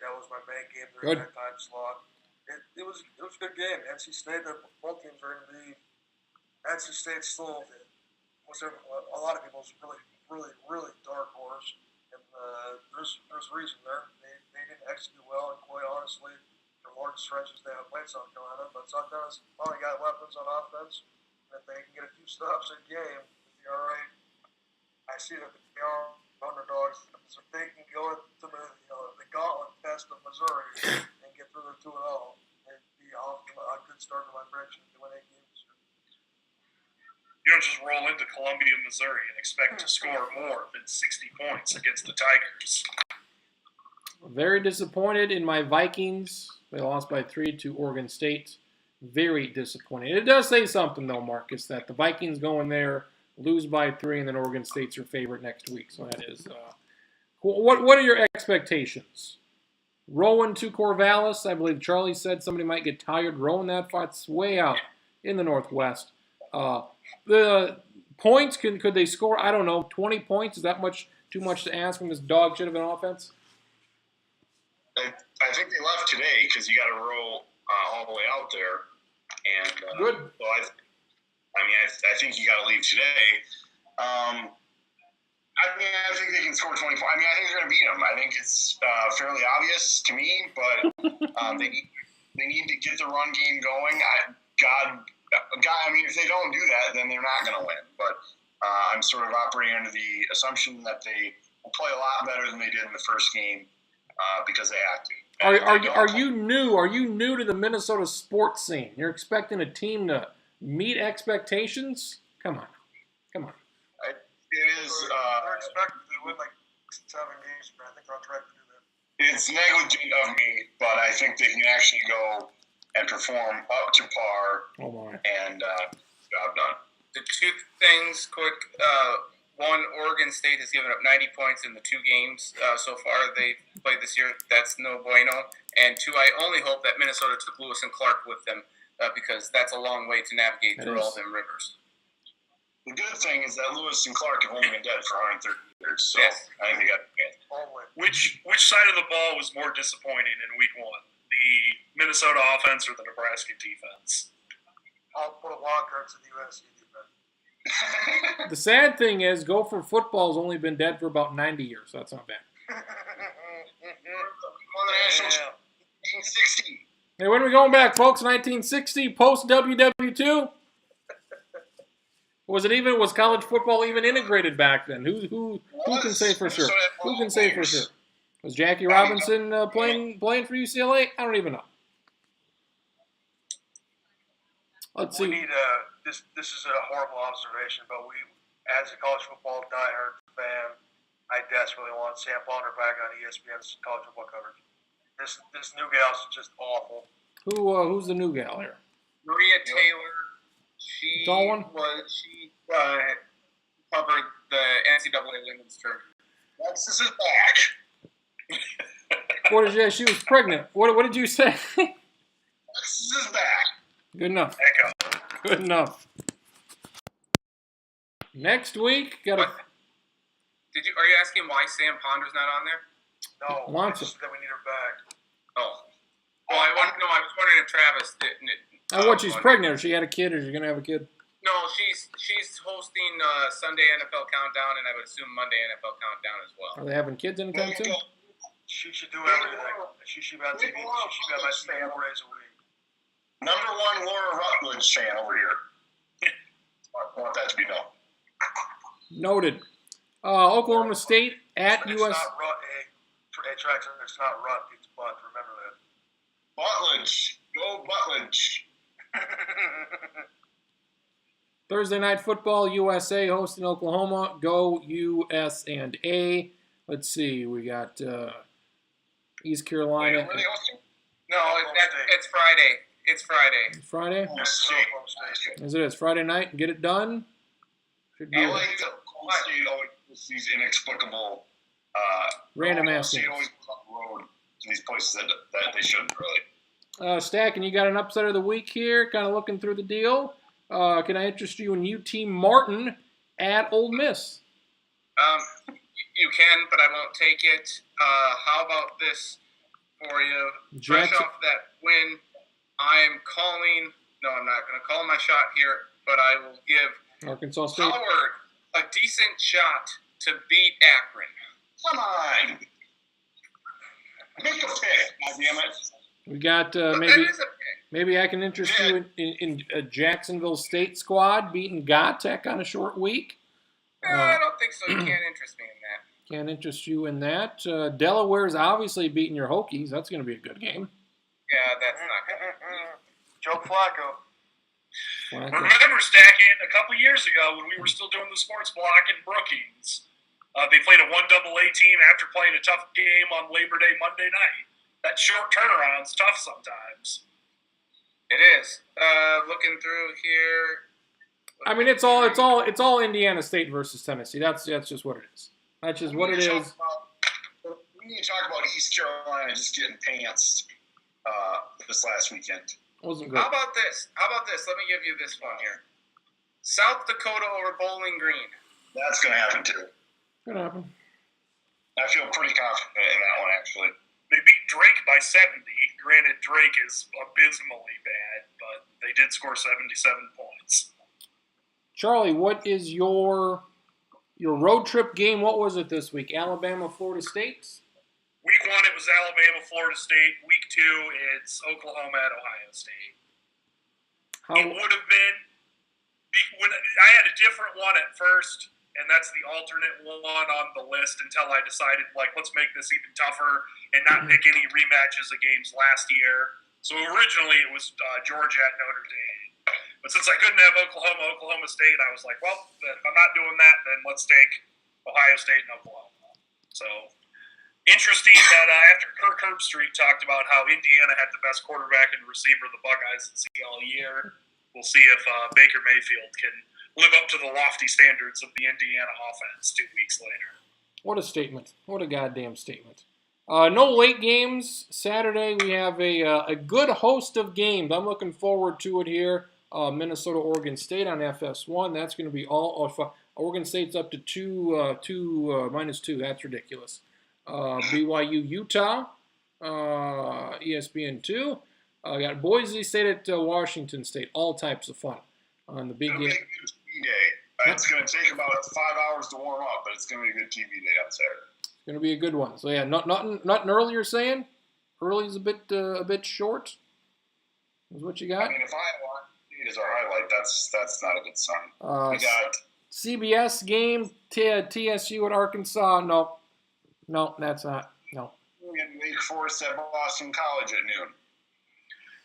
That was my main game during that time slot. it was a good game. NC State, both teams are going to be. NC State still was a lot of people's really dark horse, and there's reason there. They didn't execute well, and quite honestly, for large stretches they have played South Carolina, but South Carolina's probably got weapons on offense. And if they can get a few stops a game, they'll be all right. I see that they are underdogs, so if they can go to the gauntlet test of Missouri and get through the 2-0, it'd be off to a good start to my prediction to win 8 games. You don't just roll into Columbia, Missouri, and expect to score more than 60 points against the Tigers. Very disappointed in my Vikings. They lost by 3 to Oregon State. Very disappointed. It does say something, though, Marcus, that the Vikings go in there, lose by 3, and then Oregon State's your favorite next week. So that is what are your expectations? Rowing to Corvallis. I believe Charlie said somebody might get tired rowing that far. It's way out in the Northwest. The points, could they score, I don't know, 20 points? Is that too much to ask from this dog shit of an offense? I think they left today because you got to row all the way out there. And Good. So I think you got to leave today. I think they can score 24. I think they're going to beat them. I think it's fairly obvious to me, but they need to get the run game going. If they don't do that, then they're not going to win. But I'm sort of operating under the assumption that they will play a lot better than they did in the first game because they have to. Are you new to the Minnesota sports scene? You're expecting a team to meet expectations? Come on. It is. They're expected to win like 7 games, but I think they're on track to do that. It's negligent of me, but I think they can actually go and perform up to par. Oh my! And job done. The two things, quick. One, Oregon State has given up 90 points in the 2 games so far they played this year. That's no bueno. And 2, I only hope that Minnesota took Lewis and Clark with them because that's a long way to navigate through all them rivers. The good thing is that Lewis and Clark have only been dead for 130 years, so yes. I think they got it. Which side of the ball was more disappointing in Week 1? The Minnesota offense or the Nebraska defense? I'll put a wild card to the USC defense. The sad thing is, Gopher football's only been dead for about 90 years. So that's not bad. Won the national 1960. Hey, when are we going back, folks? 1960, post WW2. Was college football even integrated back then? Who can say for sure? Who can say for sure? Was Jackie Robinson playing for UCLA? I don't even know. Let's see. We need this is a horrible observation, but we, as a college football diehard fan, I desperately want Sam Ponder back on ESPN's college football coverage. This new gal's just awful. Who's the new gal here? Maria Taylor. She covered the NCAA women's tournament. This is back. She was pregnant. What did you say? This is back. Good enough. Echo. Good enough. Next week, Are you asking why Sam Ponder's not on there? No, Wants it's just that we need her back. Oh. Well, I was wondering if Travis didn't. She's pregnant. Or she had a kid, or is she gonna have a kid? No, she's hosting Sunday NFL Countdown, and I would assume Monday NFL Countdown as well. Are they having kids anytime soon? She should do everything. She should be on TV. She should be on my TV 4 days a week. Number 1 Laura Rutledge fan over here. I want that to be known. Noted. Oklahoma State at It's US. not Rut, it's not Rut, it's Butt. Remember that. Butledge. Go Butledge. Thursday Night Football, USA hosting Oklahoma. Go US and A. Let's see. We got East Carolina. Where are they hosting? No, it's Friday. It's Friday. Friday? Oklahoma State. As it is. Friday night and get it done. Should be I like that Oklahoma State always does these inexplicable random Oklahoma ass State things. always goes on the road to these places that they shouldn't really. Stack, and you got an upset of the week here, kind of looking through the deal. Can I interest you in UT Martin at Ole Miss? You can, but I won't take it. How about this for you? Fresh off that win I'm calling. No, I'm not going to call my shot here, but I will give Arkansas State. Howard a decent shot to beat Akron. Come on. Make a pick, goddammit. We got But maybe that is a pick. maybe I can interest you in a Jacksonville State squad beating Gottech on a short week. No, I don't think so. You can't interest me in that. Can't interest you in that. Delaware's obviously beating your Hokies. That's going to be a good game. Yeah, that's not going to Joe Flacco. Remember, Stacking, a couple years ago when we were still doing the sports block in Brookings, they played a 1AA team after playing a tough game on Labor Day Monday night. That short turnaround's tough sometimes. It is. Looking through here. I mean, it's all Indiana State versus Tennessee. That's just what it is. That's just what it is. We need to talk about East Carolina just getting pantsed this last weekend. Wasn't good. How about this? Let me give you this one here. South Dakota over Bowling Green. That's going to happen too. Could happen. I feel pretty confident in that one, actually. They beat Drake by 70. Granted, Drake is abysmally bad, but they did score 77 points. Charlie, what is your road trip game? What was it this week? Alabama, Florida State? Week 1, it was Alabama, Florida State. Week 2, it's Oklahoma at Ohio State. It would have been when I had a different one at first, and that's the alternate one on the list until I decided, let's make this even tougher and not pick any rematches of games last year. So originally it was Georgia at Notre Dame. But since I couldn't have Oklahoma State, I was like, well, if I'm not doing that, then let's take Ohio State and Oklahoma. So interesting that after Kirk Herbstreit talked about how Indiana had the best quarterback and receiver the Buckeyes had seen all year, we'll see if Baker Mayfield can live up to the lofty standards of the Indiana offense 2 weeks later. What a statement. What a goddamn statement. No late games. Saturday we have a good host of games. I'm looking forward to it here. Minnesota, Oregon State on FS1. That's going to be all. Oregon State's up to -2. That's ridiculous. BYU, Utah, ESPN2. Got Boise State at Washington State. All types of fun on the big game. Day. It's going to take about 5 hours to warm up, but it's going to be a good TV day on Saturday. It's going to be a good one. So yeah, nothing early. You're saying early is a bit short. Is what you got? I mean, if Iowa is our highlight, that's not a good sign. We got CBS game, TSU at Arkansas. No, that's not. No. Wake Forest at Boston College at noon.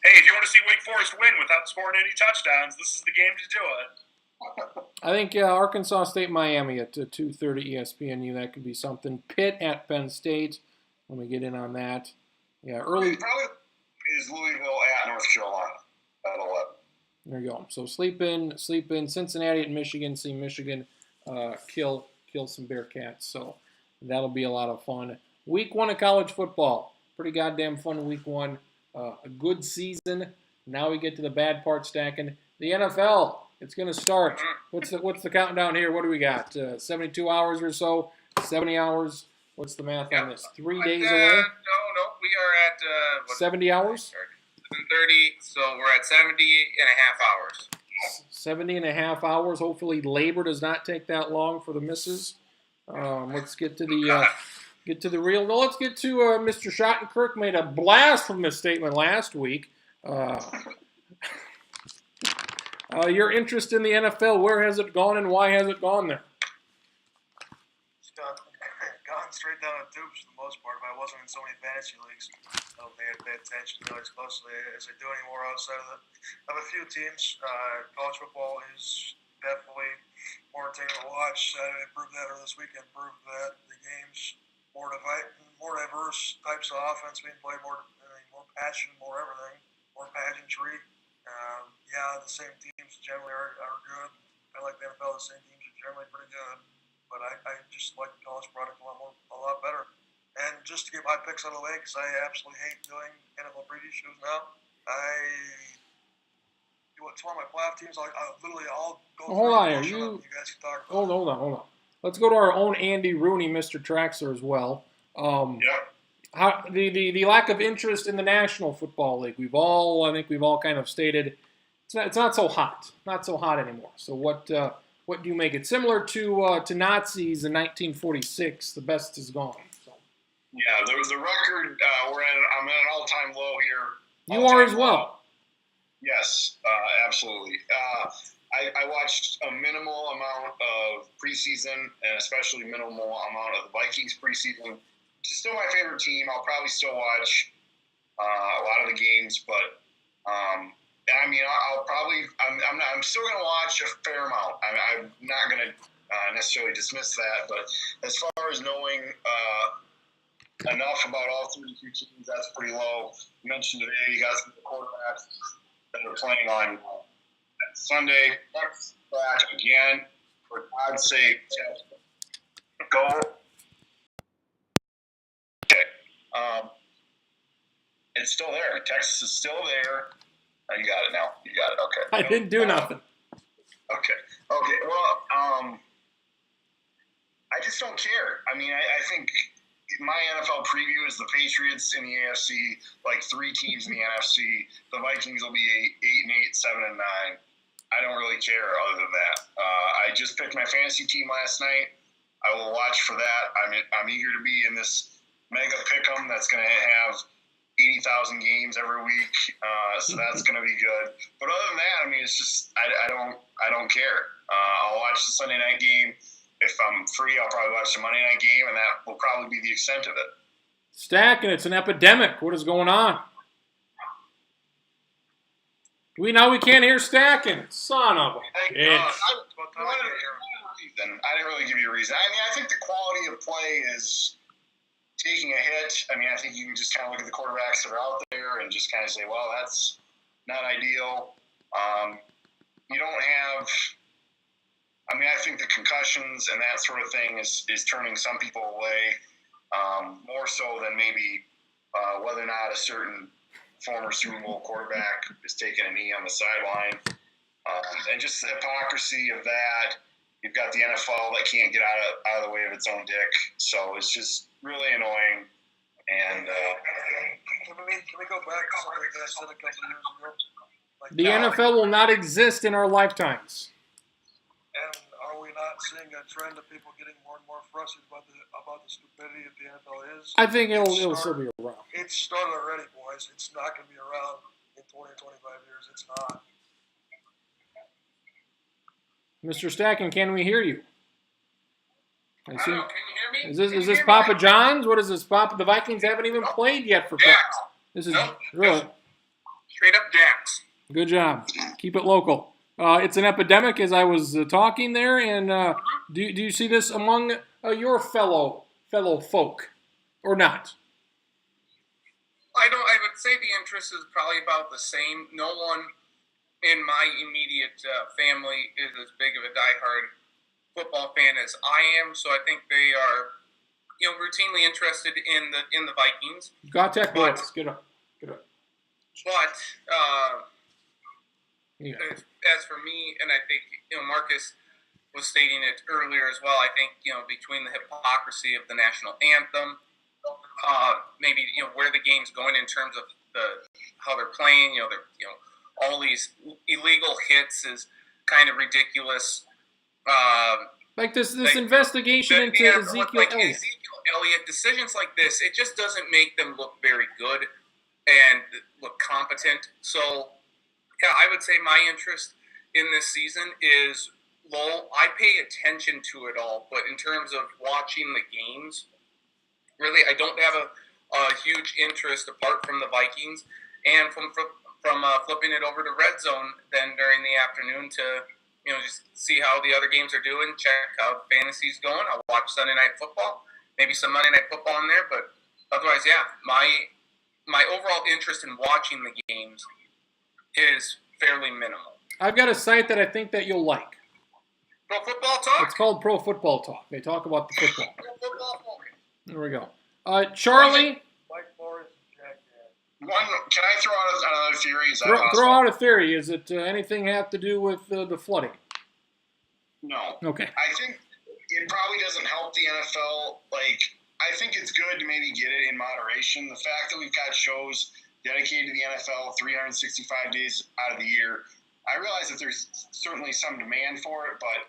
Hey, if you want to see Wake Forest win without scoring any touchdowns, this is the game to do it. I think Arkansas State, Miami at 2:30 ESPNU. That could be something. Pitt at Penn State. Let me get in on that. Yeah, early. Probably is Louisville at North Carolina at 11. There you go. So sleep in. Cincinnati at Michigan. See Michigan kill some Bearcats. So that'll be a lot of fun. Week 1 of college football. Pretty goddamn fun week 1. A good season. Now we get to the bad part, Stacking. The NFL. It's going to start. What's the countdown here? What do we got? 72 hours or so? 70 hours? What's the math on this? 3 days away? No. We are at 70 hours? 7:30, so we're at 70 and a half hours. 70 and a half hours. Hopefully labor does not take that long for the misses. Let's get to the real. No, let's get to Mr. Schottenkirk made a blasphemous statement last week. Your interest in the NFL, where has it gone and why has it gone there? It's gone straight down the tubes for the most part. If I wasn't in so many fantasy leagues, I don't think I'd pay attention to it as closely as I do anymore outside of a few teams. College football is definitely more entertaining to watch. Saturday proved that, or this weekend proved that. The games more diverse types of offense being played, more passion, more everything, more pageantry. The same teams generally are good. I like the NFL. The same teams are generally pretty good, but I just like the college product a lot better. And just to get my picks out of the way, because I absolutely hate doing NFL preview shows now. It's one of my playoff teams. I'll literally all go through. Hold on, you guys can talk about. Hold on. Let's go to our own Andy Rooney, Mr. Traxler, as well. The lack of interest in the National Football League. I think we've all kind of stated it's not so hot, anymore. So what do you make it? Similar to Nazis in 1946, the best is gone. So. Yeah, the record I'm at an all-time low here. You are as well. Yes, absolutely. I watched a minimal amount of preseason, and especially minimal amount of the Vikings preseason. It's still my favorite team. I'll probably still watch a lot of the games, but I mean, I'm still going to watch a fair amount. I'm not going to necessarily dismiss that, but as far as knowing enough about all 32 teams, that's pretty low. You mentioned today you got some quarterbacks that are playing on Sunday. Next back again. For God's sake, go. Okay. It's still there. Texas is still there. Oh, you got it now. You got it. Okay. I didn't do nothing. Okay. Well, I just don't care. I mean, I think my NFL preview is the Patriots in the AFC, like 3 teams in the NFC. The Vikings will be 8-8, 7-9. I don't really care other than that. I just picked my fantasy team last night. I will watch for that. I'm eager to be in this mega pick'em that's going to have 80,000 games every week, so that's going to be good. But other than that, I mean, it's just I don't care. I'll watch the Sunday night game. If I'm free, I'll probably watch the Monday night game, and that will probably be the extent of it. Stacking, it's an epidemic. What is going on? We can't hear Stacking. Son of a bitch. I didn't really give you a reason. I mean, I think the quality of play is taking a hit. I mean, I think you can just kind of look at the quarterbacks that are out there and just kind of say, well, that's not ideal. You don't have – I mean, I think the concussions and that sort of thing is turning some people away more so than maybe whether or not a certain former Super Bowl quarterback is taking a knee on the sideline. And just the hypocrisy of that. You've got the NFL that can't get out of the way of its own dick. So it's just really annoying. And can we go back to something that I said a couple of years ago? Like, the NFL will not exist in our lifetimes. and are we not seeing a trend of people getting more and more frustrated about the stupidity that the NFL is? I think it'll still be around. It's started already, boys. It's not going to be around in 20, 25 years. It's not. Mr. Stacking, can we hear you? I don't know. Can you hear me? Is this Papa John's? What is this, Papa? The Vikings haven't even played yet for Jax. This is Nope. really Straight up Jax. good job. Keep it local. It's an epidemic, as I was talking there. And do you see this among your fellow folk, or not? I would say the interest is probably about the same. No one in my immediate family is as big of a diehard football fan as I am, so I think they are, routinely interested in the Vikings. Got Tech boys, get up. But Yeah. as for me, and I think Marcus was stating it earlier as well, I think between the hypocrisy of the national anthem, maybe where the game's going in terms of how they're playing, all these illegal hits is kind of ridiculous. Like this investigation into Ezekiel Elliott. Ezekiel Elliott, decisions like this, it just doesn't make them look very good and look competent. So, yeah, I would say my interest in this season is low. I pay attention to it all, but in terms of watching the games, really, I don't have a huge interest apart from the Vikings and from flipping it over to Red Zone then during the afternoon to just see how the other games are doing, check how fantasy's going. I'll watch Sunday Night Football, maybe some Monday Night Football in there, but otherwise, yeah, my overall interest in watching the games is fairly minimal. I've got a site that I think that you'll like. Pro Football Talk? It's called Pro Football Talk. They talk about the football. Pro Football Talk. There we go. Charlie, Mike Morris and Jack Dad. can I throw out another theory? Is that throw possible? out a theory. Is it anything have to do with the flooding? No. Okay. I think it probably doesn't help the NFL, I think it's good to maybe get it in moderation. The fact that we've got shows dedicated to the NFL 365 days out of the year, I realize that there's certainly some demand for it, but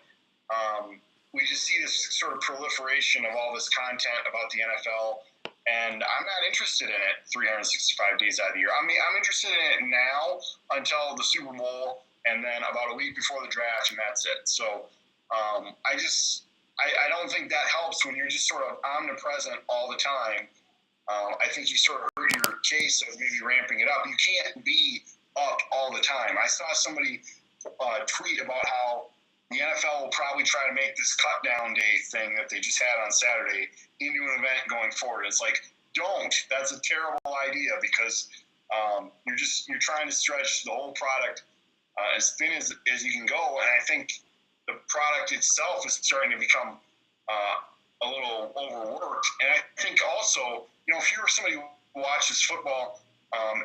we just see this sort of proliferation of all this content about the NFL, and I'm not interested in it 365 days out of the year. I mean, I'm interested in it now until the Super Bowl, and then about a week before the draft, and that's it. So I don't think that helps when you're just sort of omnipresent all the time. I think you sort of hurt your case of maybe ramping it up. You can't be up all the time. I saw somebody tweet about how the NFL will probably try to make this cut down day thing that they just had on Saturday into an event going forward. It's like, don't. That's a terrible idea because you're trying to stretch the whole product as thin as you can go. And I think the product itself is starting to become a little overworked. And I think also, if you're somebody who watches football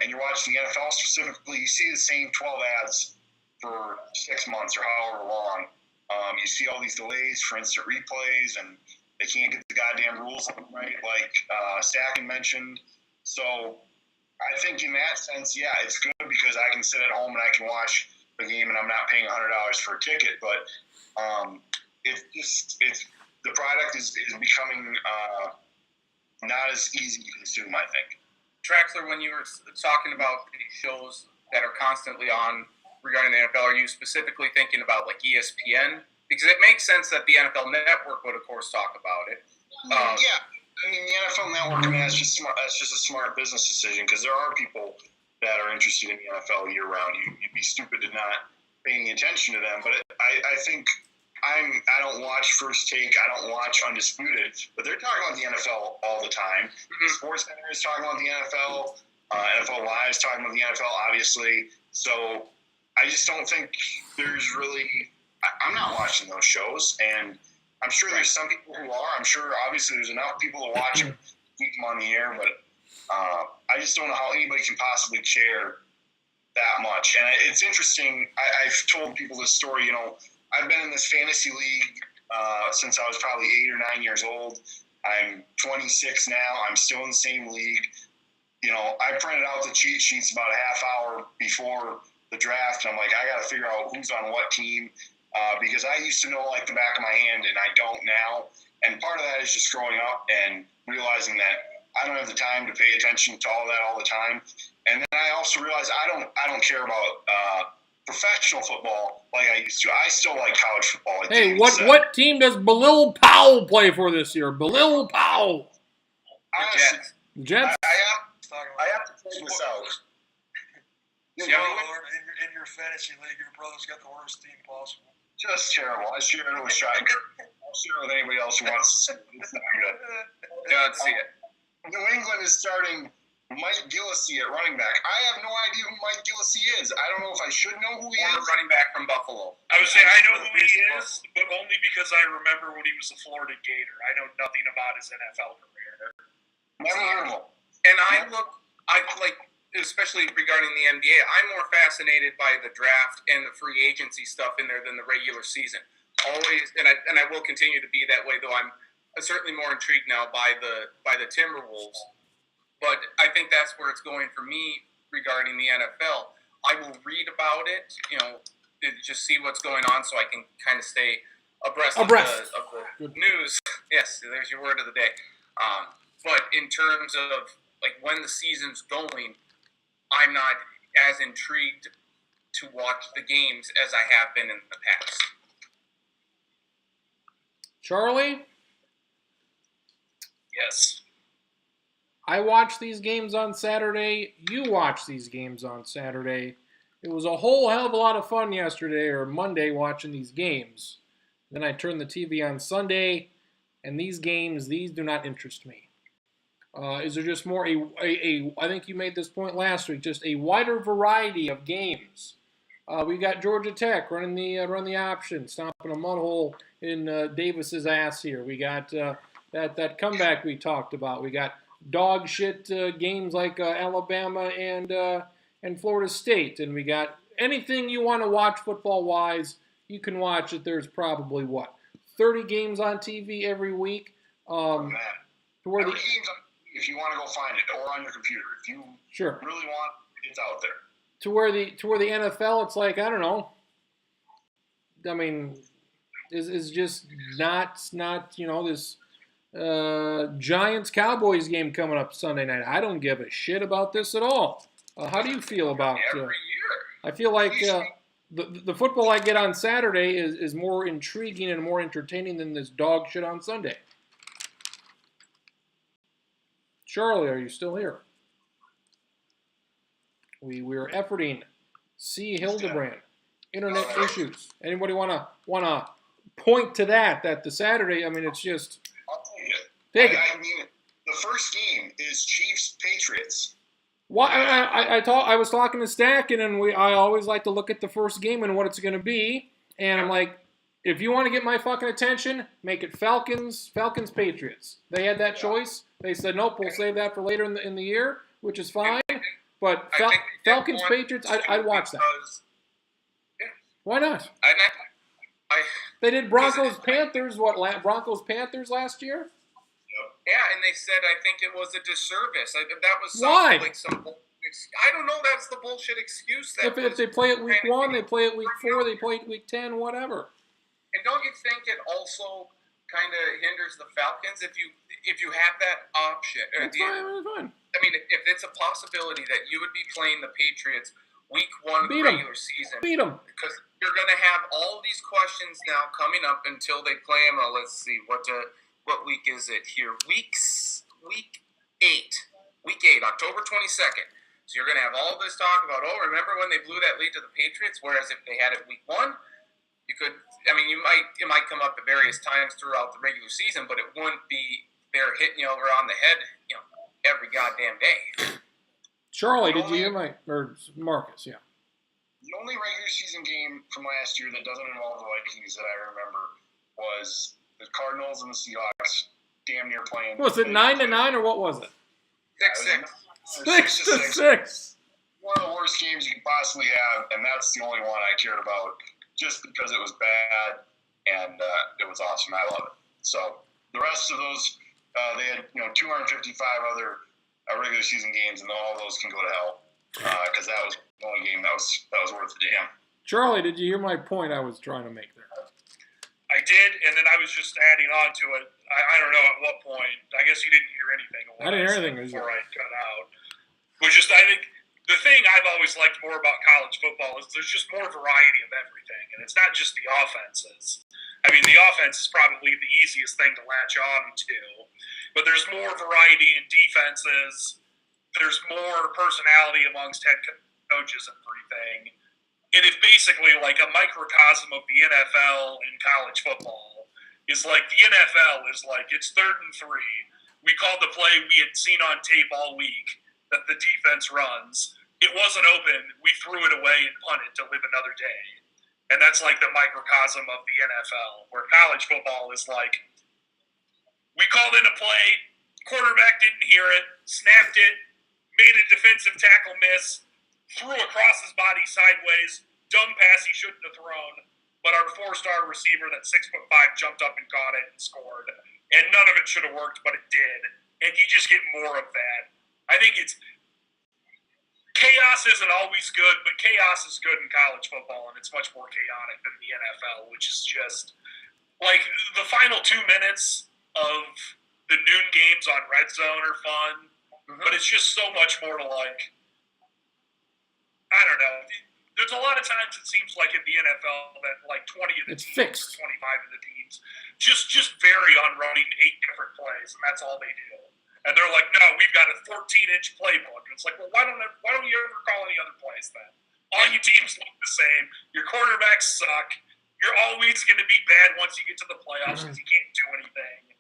and you're watching the NFL specifically, you see the same 12 ads for 6 months or however long. You see all these delays for instant replays, and they can't get the goddamn rules right, like Sacken mentioned. So I think in that sense, yeah, it's good because I can sit at home and I can watch the game, and I'm not paying $100 for a ticket. But the product is becoming not as easy to consume, I think. Traxler, when you were talking about the shows that are constantly on regarding the NFL, are you specifically thinking about like ESPN? Because it makes sense that the NFL Network would, of course, talk about it. Yeah, I mean the NFL Network. I mean that's just a smart business decision because there are people that are interested in the NFL year round. You'd be stupid to not paying attention to them. But I think I don't watch First Take. I don't watch Undisputed, but they're talking about the NFL all the time. Mm-hmm. SportsCenter is talking about the NFL. NFL Live is talking about the NFL, obviously. So I just don't think there's really. I'm not watching those shows, and I'm sure there's some people who are. I'm sure, obviously, there's enough people to watch them, keep them on the air, but I just don't know how anybody can possibly care that much. And it's interesting. I've told people this story. I've been in this fantasy league since I was probably 8 or 9 years old. I'm 26 now. I'm still in the same league. I printed out the cheat sheets about a half hour before the draft. And I'm like, I got to figure out who's on what team. Because I used to know like the back of my hand, and I don't now. And part of that is just growing up and realizing that I don't have the time to pay attention to all that all the time. And then I also realized I don't care about professional football like I used to. I still like college football. Hey, what team does Bilal Powell play for this year? Bilal Powell. Jets. I have to point this out. In your fantasy league, your brother's got the worst team possible. Just terrible. I share it with Shaq. I'll share it with anybody else who wants to see it. It's not good. Don't see it. New England is starting Mike Gillislee at running back. I have no idea who Mike Gillislee is. I don't know if I should know who he is. Running back from Buffalo. I would say I know who he is, but only because I remember when he was a Florida Gator. I know nothing about his NFL career. Never heard of him. And especially regarding the NBA, I'm more fascinated by the draft and the free agency stuff in there than the regular season. Always, and I will continue to be that way. Though I'm certainly more intrigued now by the Timberwolves. But I think that's where it's going for me regarding the NFL. I will read about it, just see what's going on, so I can kind of stay abreast. Of the news. Yes, there's your word of the day. But in terms of like when the season's going, I'm not as intrigued to watch the games as I have been in the past. Charlie? Yes. I watch these games on Saturday. You watch these games on Saturday. It was a whole hell of a lot of fun yesterday or Monday watching these games. Then I turned the TV on Sunday, and these do not interest me. Is there just more I think you made this point last week, just a wider variety of games. We got Georgia Tech running the option, stomping a mud hole in Davis's ass here. We got that comeback we talked about. We got dog shit games like Alabama and Florida State, and we got anything you want to watch football wise, you can watch it. There's probably 30 games on TV every week. to where Every the game's on, if you want to go find it, or on your computer. If you sure really want, it's out there. to where the NFL, it's like I don't know. I mean, is just not this Giants Cowboys game coming up Sunday night. I don't give a shit about this at all. How do you feel about? Every year. I feel like the football I get on Saturday is more intriguing and more entertaining than this dog shit on Sunday. Charlie, are you still here? We're efforting. C. Hildebrand. Internet issues. Anybody wanna point to that the Saturday? I mean, it's just I'll take it. take it. I mean, the first game is Chiefs Patriots. Why I was talking to Stacken, and I always like to look at the first game and what it's going to be, and I'm like, if you want to get my fucking attention, make it Falcons Patriots. They had that choice. They said nope, we'll save that for later in the year, which is fine. But Falcons Patriots, I'd watch that. Why not? They did Broncos Panthers. Broncos Panthers last year? Yeah, and they said I think it was a disservice. That was Why? like some. I don't know. That's the bullshit excuse. If they play it week 1, they play it week 4, they play it week 10, whatever. And don't you think it also kind of hinders the Falcons if you have that option? That's fine. I mean, if it's a possibility that you would be playing the Patriots week 1 of the regular season, Beat them. because you're going to have all these questions now coming up until they play them. Let's see what week is it here? Week 8, October 22nd. So you're going to have all this talk about, remember when they blew that lead to the Patriots? Whereas if they had it week 1, you could. I mean, it might come up at various times throughout the regular season, but it wouldn't be they're hitting you over on the head, every goddamn day. Charlie, did you hear Marcus? Yeah. The only regular season game from last year that doesn't involve the Vikings that I remember was the Cardinals and the Seahawks damn near playing. Was it 9-9 or what was it? 6-6. 6-6. One of the worst games you could possibly have, and that's the only one I cared about, just because it was bad and it was awesome. I love it. So the rest of those, they had 255 other regular season games, and all those can go to hell because that was the only game that was worth the damn. Charlie, did you hear my point I was trying to make there? I did, and then I was just adding on to it. I don't know at what point. I guess you didn't hear anything. I didn't hear anything before I cut out. Which is, I think, the thing I've always liked more about college football is there's just more variety of everything, and it's not just the offenses. I mean, the offense is probably the easiest thing to latch on to, but there's more variety in defenses. There's more personality amongst head coaches and everything. It is basically like a microcosm of the NFL in college football. Is like the NFL is like, it's 3rd and 3. We called the play we had seen on tape all week that the defense runs. It wasn't open. We threw it away and punted to live another day. And that's like the microcosm of the NFL, where college football is like, we called in a play, quarterback didn't hear it, snapped it, made a defensive tackle miss, threw across his body sideways, dumb pass he shouldn't have thrown, but our 4-star receiver, that 6'5", jumped up and caught it and scored. And none of it should have worked, but it did. And you just get more of that. I think chaos isn't always good, but chaos is good in college football, and it's much more chaotic than the NFL, which is just like the final 2 minutes of the noon games on Red Zone are fun, but it's just so much more to like. I don't know. There's a lot of times it seems like in the NFL that like 20 of the It's teams, fixed. or 25 of the teams, just vary on running 8 different plays, and that's all they do. And they're like, no, we've got a 14-inch playbook. And it's like, well, why don't you ever call any other plays then? All your teams look the same. Your quarterbacks suck. You're always going to be bad once you get to the playoffs because you can't do anything.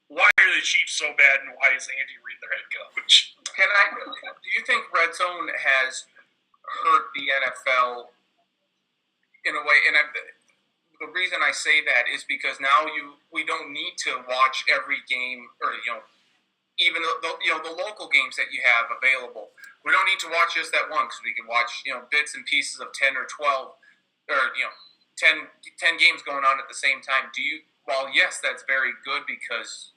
Why are the Chiefs so bad, and why is Andy Reid their head coach? Do you think Red Zone has hurt the NFL in a way? And the reason I say that is because now we don't need to watch every game, or even the local games that you have available. We don't need to watch just that one because we can watch bits and pieces of 10 or 12 or 10 games going on at the same time. While yes, that's very good because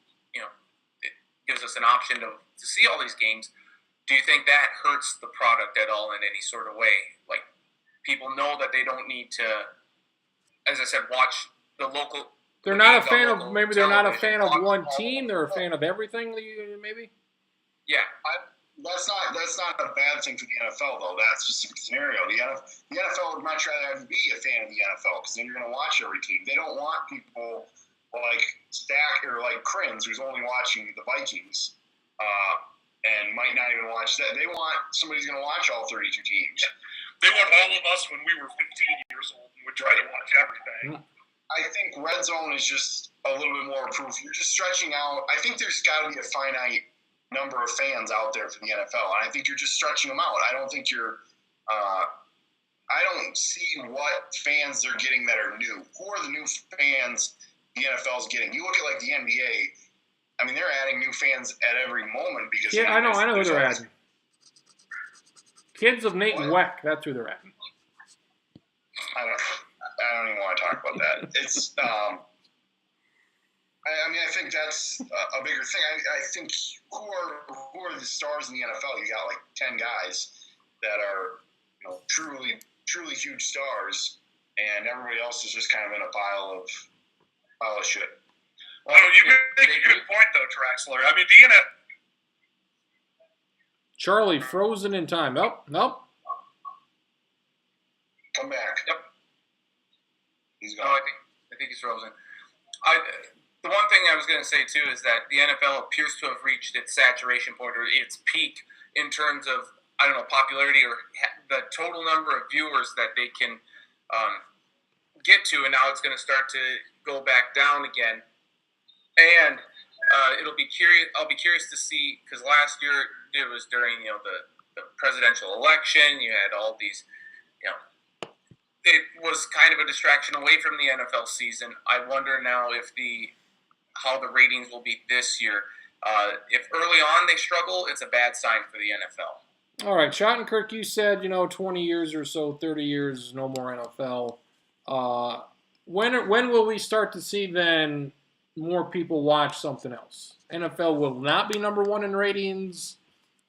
gives us an option to see all these games. Do you think that hurts the product at all in any sort of way? Like, people know that they don't need to, as I said, watch the local. They're not a games on fan of local maybe they're not a television, fan of watch one all team. of They're a them. fan of everything. Maybe. Yeah. That's not a bad thing for the NFL, though. That's just a scenario. The NFL would much rather have you be a fan of the NFL because then you're going to watch every team. They don't want people like Stack or like Crins, who's only watching the Vikings and might not even watch that. They want somebody who's going to watch all 32 teams. They want all of us when we were 15 years old and would try to watch everything. I think Red Zone is just a little bit more proof. You're just stretching out. I think there's got to be a finite number of fans out there for the NFL, and I think you're just stretching them out. I don't think you're I don't see what fans they're getting that are new. Who are the new fans the NFL is getting? You look at like the NBA. I mean, they're adding new fans at every moment because I know who they're adding. Kids of Nate Weck, that's who they're adding. I don't even want to talk about that. It's I mean, I think that's a bigger thing. I think who are the stars in the NFL? You got like 10 guys that are, truly huge stars, and everybody else is just kind of in a pile of shit. Well, you make a good point, though, Traxler. I mean, the NFL. Charlie, frozen in time. Nope. Come back. Yep. He's No, gone. I think he's frozen. The one thing I was going to say too is that the NFL appears to have reached its saturation point or its peak in terms of popularity or the total number of viewers that they can get to, and now it's going to start to go back down again. And I'll be curious to see, because last year it was during the presidential election. You had all these it was kind of a distraction away from the NFL season. I wonder now how the ratings will be this year. If early on they struggle, it's a bad sign for the NFL. All right, Schottenkirk, you said 20 years or so, 30 years, no more NFL. When will we start to see then more people watch something else? NFL will not be number one in ratings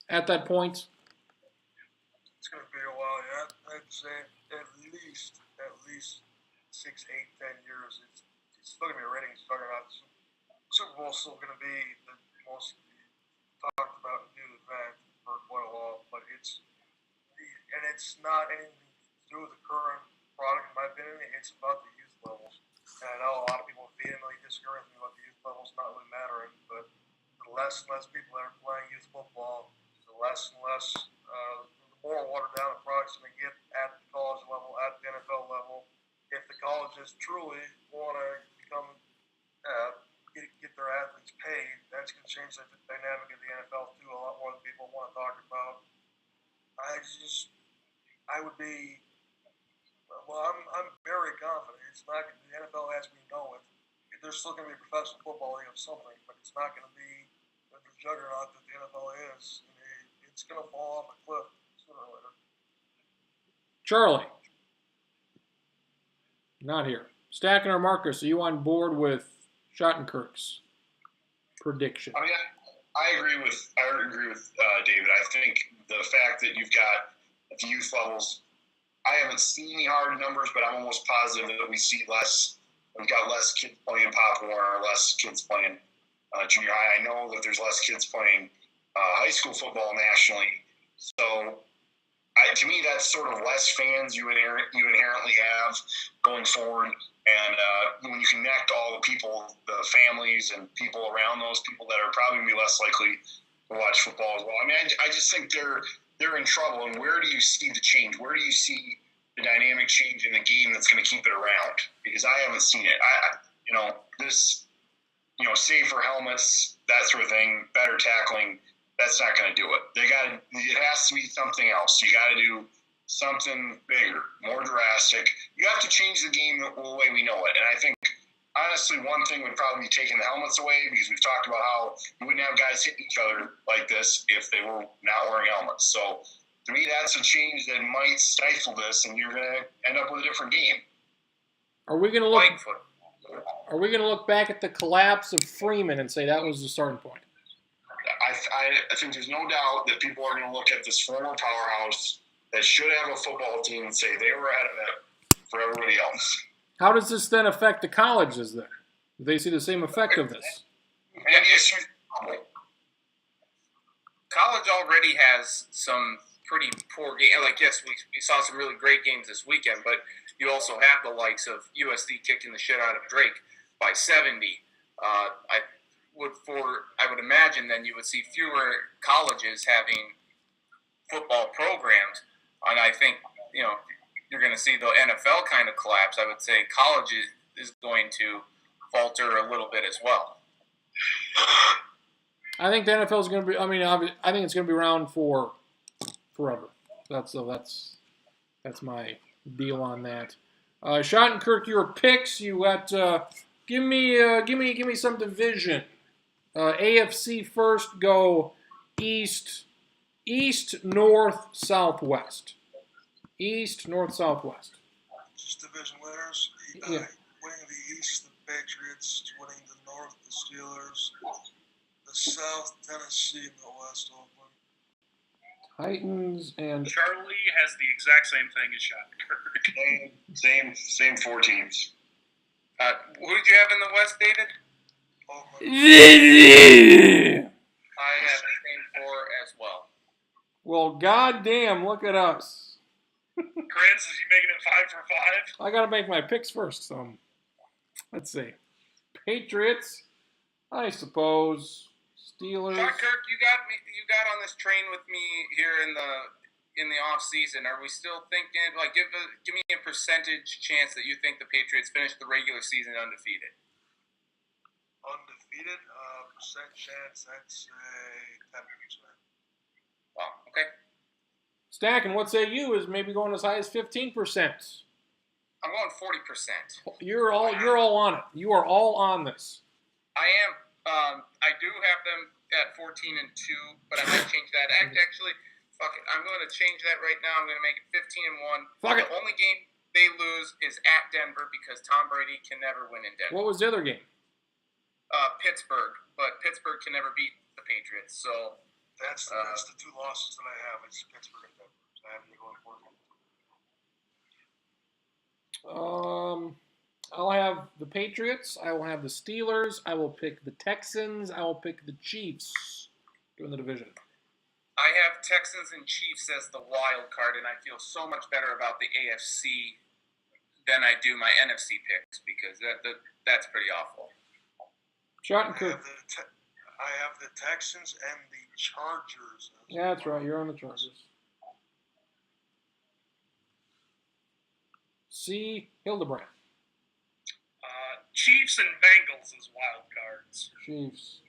at that point. It's going to be a while, yeah. I'd say at least 6, 8, 10 years. It's still going to be a ratings juggernaut. Super Bowl is still going to be the most talked about new event for quite a while, but it's not anything to do with the current product, in my opinion. It's about the youth levels. And I know a lot of people vehemently disagree with me about the youth levels not really mattering, but the less and less people that are playing youth football, the less and less, the more watered down the product's going to get at the college level, at the NFL level. If the colleges truly want to become get their athletes paid, that's going to change the dynamic of the NFL too. A lot more than people want to talk about. I'm very confident. It's not the NFL as we know it. There's still going to be a professional football league of something, but it's not going to be the juggernaut that the NFL is. It's going to fall off a cliff sooner or later. Charlie, not here. Stacken or Marcus, are you on board with Schottenkirk's prediction? I mean, I agree with David. I think the fact that you've got at the youth levels, I haven't seen any hard numbers, but I'm almost positive that we see less. We've got less kids playing Pop Warner, less kids playing junior high. I know that there's less kids playing high school football nationally. So, to me, that's sort of less fans you inherently have going forward. And when you connect all the people, the families and people around those people that are probably going to be less likely to watch football as well. I mean, I just think they're in trouble. And where do you see the change? Where do you see the dynamic change in the game that's going to keep it around? Because I haven't seen it. Safer helmets, that sort of thing, better tackling, that's not going to do it. It has to be something else. You got to do something bigger, more drastic. You have to change the game the way we know it. And I think, honestly, one thing would probably be taking the helmets away, because we've talked about how you wouldn't have guys hitting each other like this if they were not wearing helmets. So, to me, that's a change that might stifle this, and you're going to end up with a different game. Are we going to look back at the collapse of Freeman and say that was the starting point? I think there's no doubt that people are going to look at this former powerhouse that should have a football team and say they were ahead of it for everybody else. How does this then affect the colleges then? Do they see the same effect of this? And College already has some pretty poor games. Like, yes, we saw some really great games this weekend, but you also have the likes of USC kicking the shit out of Drake by 70. I would imagine then you would see fewer colleges having football programs, and I think you're going to see the NFL kind of collapse. I would say college is going to falter a little bit as well. I think the NFL is going to be. I mean, I think it's going to be around for forever. That's my deal on that. Schottenkirk, your picks. You got. Give me some division. AFC first. Go east, north, southwest. East, north, southwest. Just division winners. Yeah. Winning the East, the Patriots. Winning the North, the Steelers. The South, Tennessee, and the West, Oakland. Titans and Charlie has the exact same thing as Schottenkirk. Same 4 teams. Who did you have in the West, David? Oakland. I have the same 4 as well. well, goddamn, look at us. Chris, is he making it 5 for 5? I got to make my picks first. So let's see. Patriots, I suppose. Steelers. Schottenkirk, you got on this train with me here in the off season. Are we still thinking give me a percentage chance that you think the Patriots finish the regular season undefeated? Undefeated, percent chance, I'd say 10%. Well, okay. Stacking, what say you? Is maybe going as high as 15%. I'm going 40%. You're all on it. You are all on this. I am. I do have them at 14-2, but I might change that. Actually, fuck it. I'm going to change that right now. I'm going to make it 15-1. Fuck it. The only game they lose is at Denver because Tom Brady can never win in Denver. What was the other game? Pittsburgh, but Pittsburgh can never beat the Patriots. So That's the 2 losses that I have. It's Pittsburgh and Denver. So I have to go for it. I'll have the Patriots. I will have the Steelers. I will pick the Texans. I will pick the Chiefs during the division. I have Texans and Chiefs as the wild card, and I feel so much better about the AFC than I do my NFC picks because that's pretty awful. Schottenkirk. I have the Texans and the Chargers. Yeah, that's right. You're on the Chargers. C. Hildebrand. Chiefs and Bengals as wild cards. Chiefs.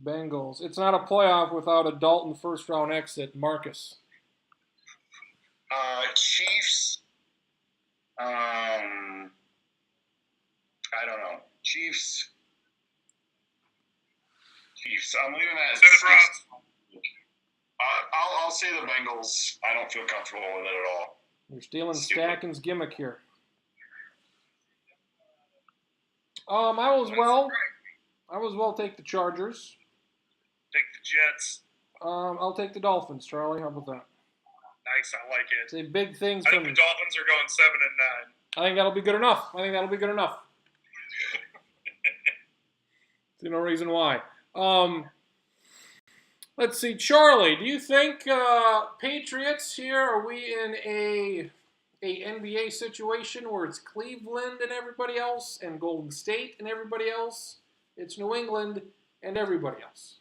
Bengals. It's not a playoff without a Dalton first-round exit. Marcus. Chiefs. I don't know. Chiefs. I'm leaving that. Say the Browns. I'll say the Bengals. I don't feel comfortable with it at all. You're stealing Stacking's gimmick here. I will as well take the Chargers. Take the Jets. I'll take the Dolphins, Charlie. How about that? Nice, I like it. Say big things I from. think the Dolphins are going 7-9. I think that'll be good enough. See no reason why. Let's see, Charlie. Do you think Patriots here? Are we in a NBA situation where it's Cleveland and everybody else, and Golden State and everybody else? It's New England and everybody else.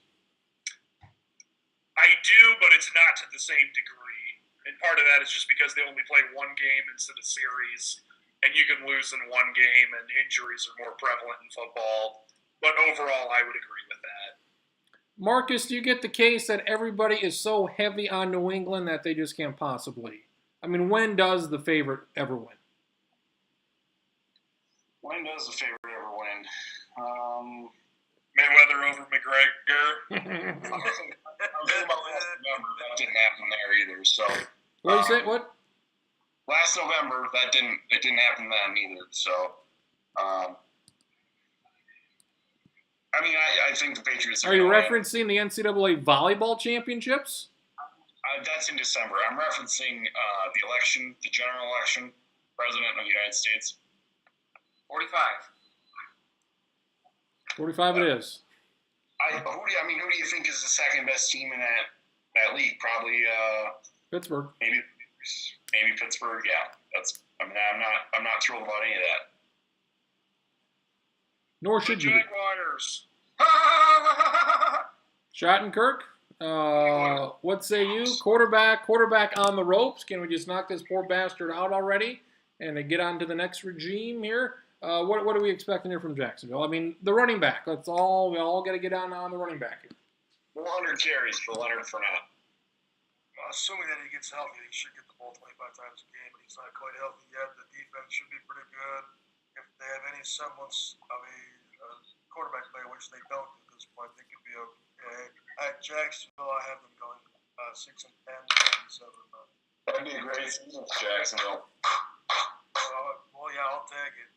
I do, but it's not to the same degree. And part of that is just because they only play one game instead of series, and you can lose in one game, and injuries are more prevalent in football. But overall, I would agree with that. Marcus, do you get the case that everybody is so heavy on New England that they just can't possibly? I mean, when does the favorite ever win? When does the favorite ever win? Mayweather over McGregor. I was thinking about last November. That didn't happen there either. So What do you say? What? last November, it didn't happen then either. So I mean, I I think the Patriots Are you gonna win. referencing the NCAA volleyball championships? That's in December. I'm referencing the election, the general election, President of the United States. 45. 45 it is. Who do you think is the second best team in that league? Probably Pittsburgh. maybe Pittsburgh. Yeah, I'm not thrilled about any of that. Nor The should you be. Jaguars. Schottenkirk, what say you? Quarterback on the ropes. Can we just knock this poor bastard out already and get on to the next regime here? What are we expecting here from Jacksonville? I mean, the running back. We all got to get on the running back here. 400 carries for Leonard Fournette. Assuming that he gets healthy, he should get the ball 25 times a game, but he's not quite healthy yet. The defense should be pretty good. If they have any semblance of a quarterback play, which they don't at this point, they could be okay. At Jacksonville, I have them going 6-10, 7. That'd be a great season for Jacksonville. Well, yeah, I'll take it.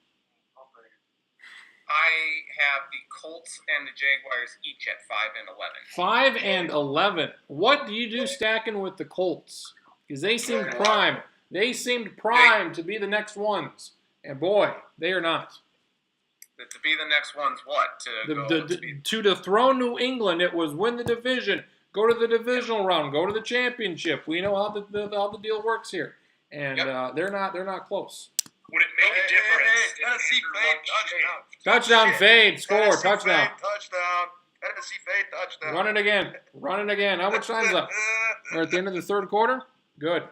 I have the Colts and the Jaguars each at 5 and 11. 5 and 11. What do you do stacking with the Colts? Because they seemed prime. They seemed prime to be the next ones. And boy, they are not. To be the next one's what? To dethrone New England, it was win the division, go to the divisional round, go to the championship. We know how the deal works here, and they're not close. Would it make a difference? Tennessee fade Touchdown fade, score, Tennessee touchdown. Fade, touchdown. Tennessee fade, touchdown. Run it again. How much time's up? We're at the end of the third quarter. Good.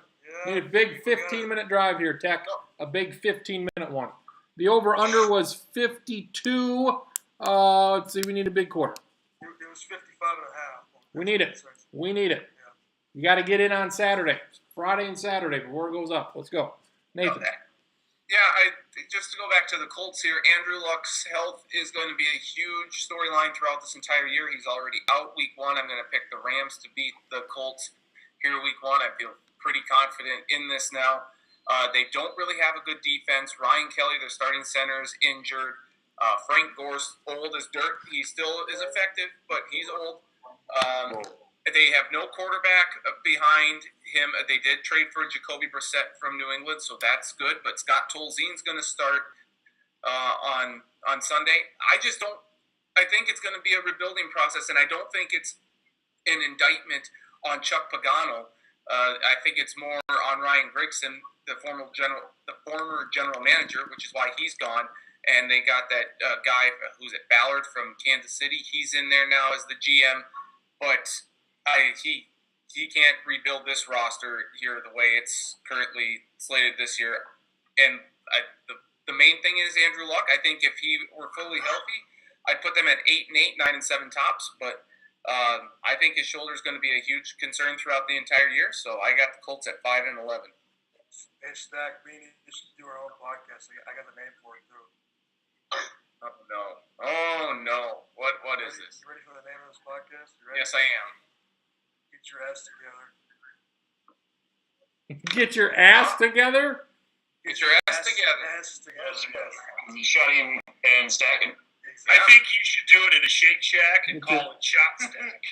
Yeah, Need a big 15-minute drive here, Tech. A big 15-minute one. The over/under was 52. Let's see, we need a big quarter. It was 55 and a half. We need it. We need it. You got to get in on Saturday. Friday and Saturday before it goes up. Let's go. Nathan. Okay. Yeah, just to go back to the Colts here, Andrew Luck's health is going to be a huge storyline throughout this entire year. He's already out week 1. I'm going to pick the Rams to beat the Colts here week 1. I feel pretty confident in this now. They don't really have a good defense. Ryan Kelly, their starting center, is injured. Frank Gore's old as dirt. He still is effective, but he's old. They have no quarterback behind him. They did trade for Jacoby Brissett from New England, so that's good. But Scott Tolzien's going to start on Sunday. I think it's going to be a rebuilding process, and I don't think it's an indictment on Chuck Pagano. I think it's more on Ryan Grigson, the former general manager, which is why he's gone. And they got that guy, who's at Ballard from Kansas City. He's in there now as the GM, but he can't rebuild this roster here the way it's currently slated this year. And the main thing is Andrew Luck. I think if he were fully healthy, I'd put them at 8-8, 9-7 tops. But I think his shoulder is going to be a huge concern throughout the entire year. So I got the Colts at 5 and 11. Hey, Stack, we need to do our own podcast. I got the name for it, too. Oh no! What is this? You ready for the name of this podcast? You ready? Yes, I am. Get your ass together. Get your ass together? Get your ass together. Ass together. Yes. Shutting and stacking. I think you should do it in a Shake Shack and call it Shot Stack.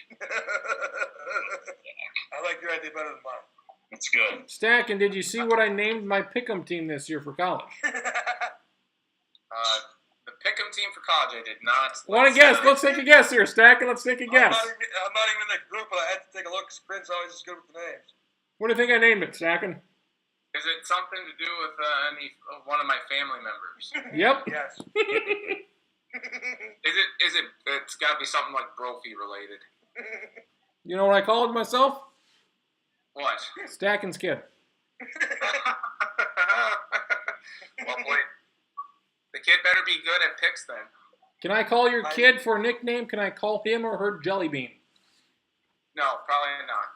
I like your idea better than mine. It's good. Stack, and did you see what I named my pick'em team this year for college? The Pick'em team for college, I did not. Want to guess? Let's take a guess here, Stack, and let's take a guess. I'm not even in that group, but I had to take a look. Prince always is good with the names. What do you think I named it, Stacking? Is it something to do with any of one of my family members? Yep. Yes. Is it? It's got to be something like Brophy related. You know what I called myself? What? Stacking's kid. Well, boy, the kid better be good at picks then. Can I call your kid for a nickname? Can I call him or her Jelly Bean? No, probably not.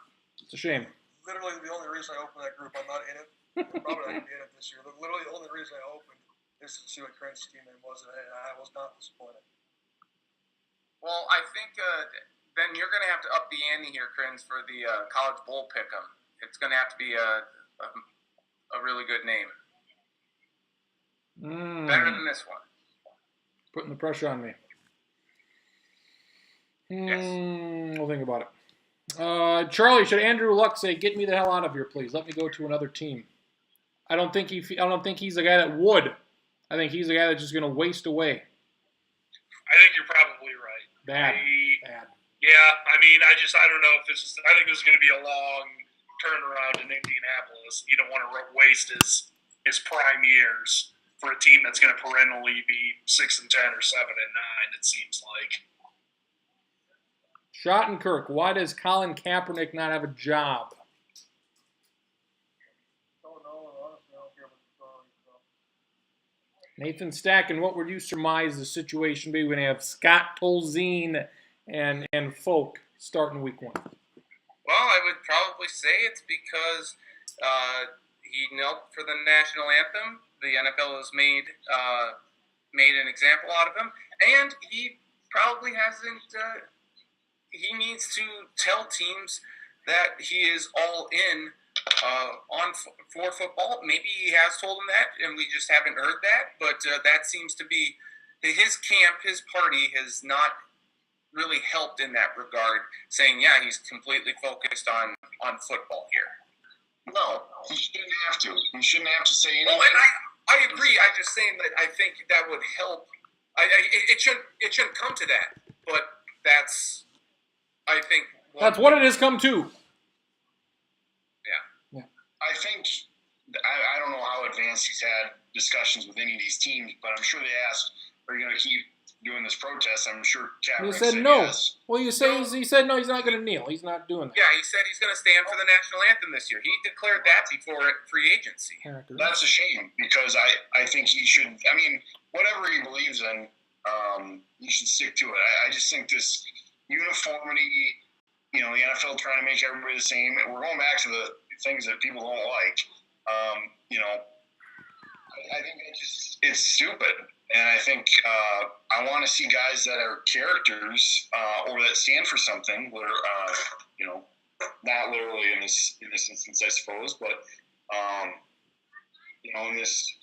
It's a shame. Literally the only reason I opened that group, I'm not in it. I'm probably not going to be in it this year. Literally the only reason I opened is to see what Prince's team name was, and I was not disappointed. Well, I think then you're going to have to up the ante here, Crins, for the College Bowl pick'em. It's going to have to be a really good name. Better than this one. Putting the pressure on me. We'll think about it. Charlie, should Andrew Luck say, "Get me the hell out of here, please. Let me go to another team"? I don't think he's the guy that would. I think he's the guy that's just going to waste away. I think you're probably right. Bad. Yeah, I mean, I don't know if this is. I think this is going to be a long turnaround in Indianapolis. You don't want to waste his prime years for a team that's going to perennially be 6-10 or 7-9. It seems like. Schottenkirk, why does Colin Kaepernick not have a job? Don't know. Honestly, I don't care about the story. So. Nathan Stacken, what would you surmise the situation be when you have Scott Tolzien and Folk starting week 1? Well, I would probably say it's because he knelt for the national anthem. The NFL has made an example out of him, and he probably hasn't. He needs to tell teams that he is all in for football. Maybe he has told them that, and we just haven't heard that. But that seems to be his camp, his party has not really helped in that regard, saying, yeah, he's completely focused on football here. No, he shouldn't have to. He shouldn't have to say anything. Well, and I agree. I'm just saying that I think that would help. It shouldn't come to that, but that's, I think. That's what it has come to. Yeah. I think, I don't know how advanced he's had discussions with any of these teams, but I'm sure they asked, are you going to keep doing this protest? I'm sure Kaepernick He said no. Yes. Well, he said no, he's not going to kneel. He's not doing that. Yeah, he said he's going to stand for the national anthem this year. He declared that before free agency. That's a shame because I think he should, I mean, whatever he believes in, he should stick to it. I just think this uniformity, the NFL trying to make everybody the same, we're going back to the things that people don't like. I think it's stupid. And I think I want to see guys that are characters or that stand for something. Where not literally in this instance, I suppose, but in this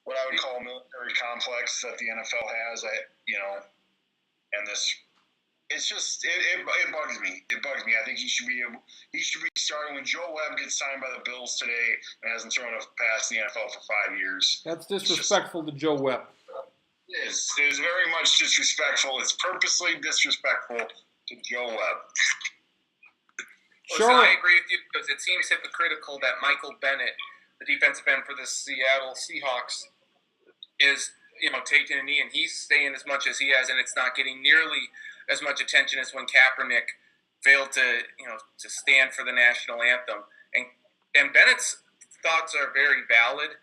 what I would call military complex that the NFL has, and this. It's just it bugs me. It bugs me. I think he should be starting when Joe Webb gets signed by the Bills today and hasn't thrown a pass in the NFL for 5 years. That's disrespectful to Joe Webb. It is very much disrespectful. It's purposely disrespectful to Joe Webb. Listen, I agree with you because it seems hypocritical that Michael Bennett, the defensive end for the Seattle Seahawks, is taking a knee and he's saying as much as he has, and it's not getting nearly as much attention as when Kaepernick failed to stand for the national anthem. And Bennett's thoughts are very valid.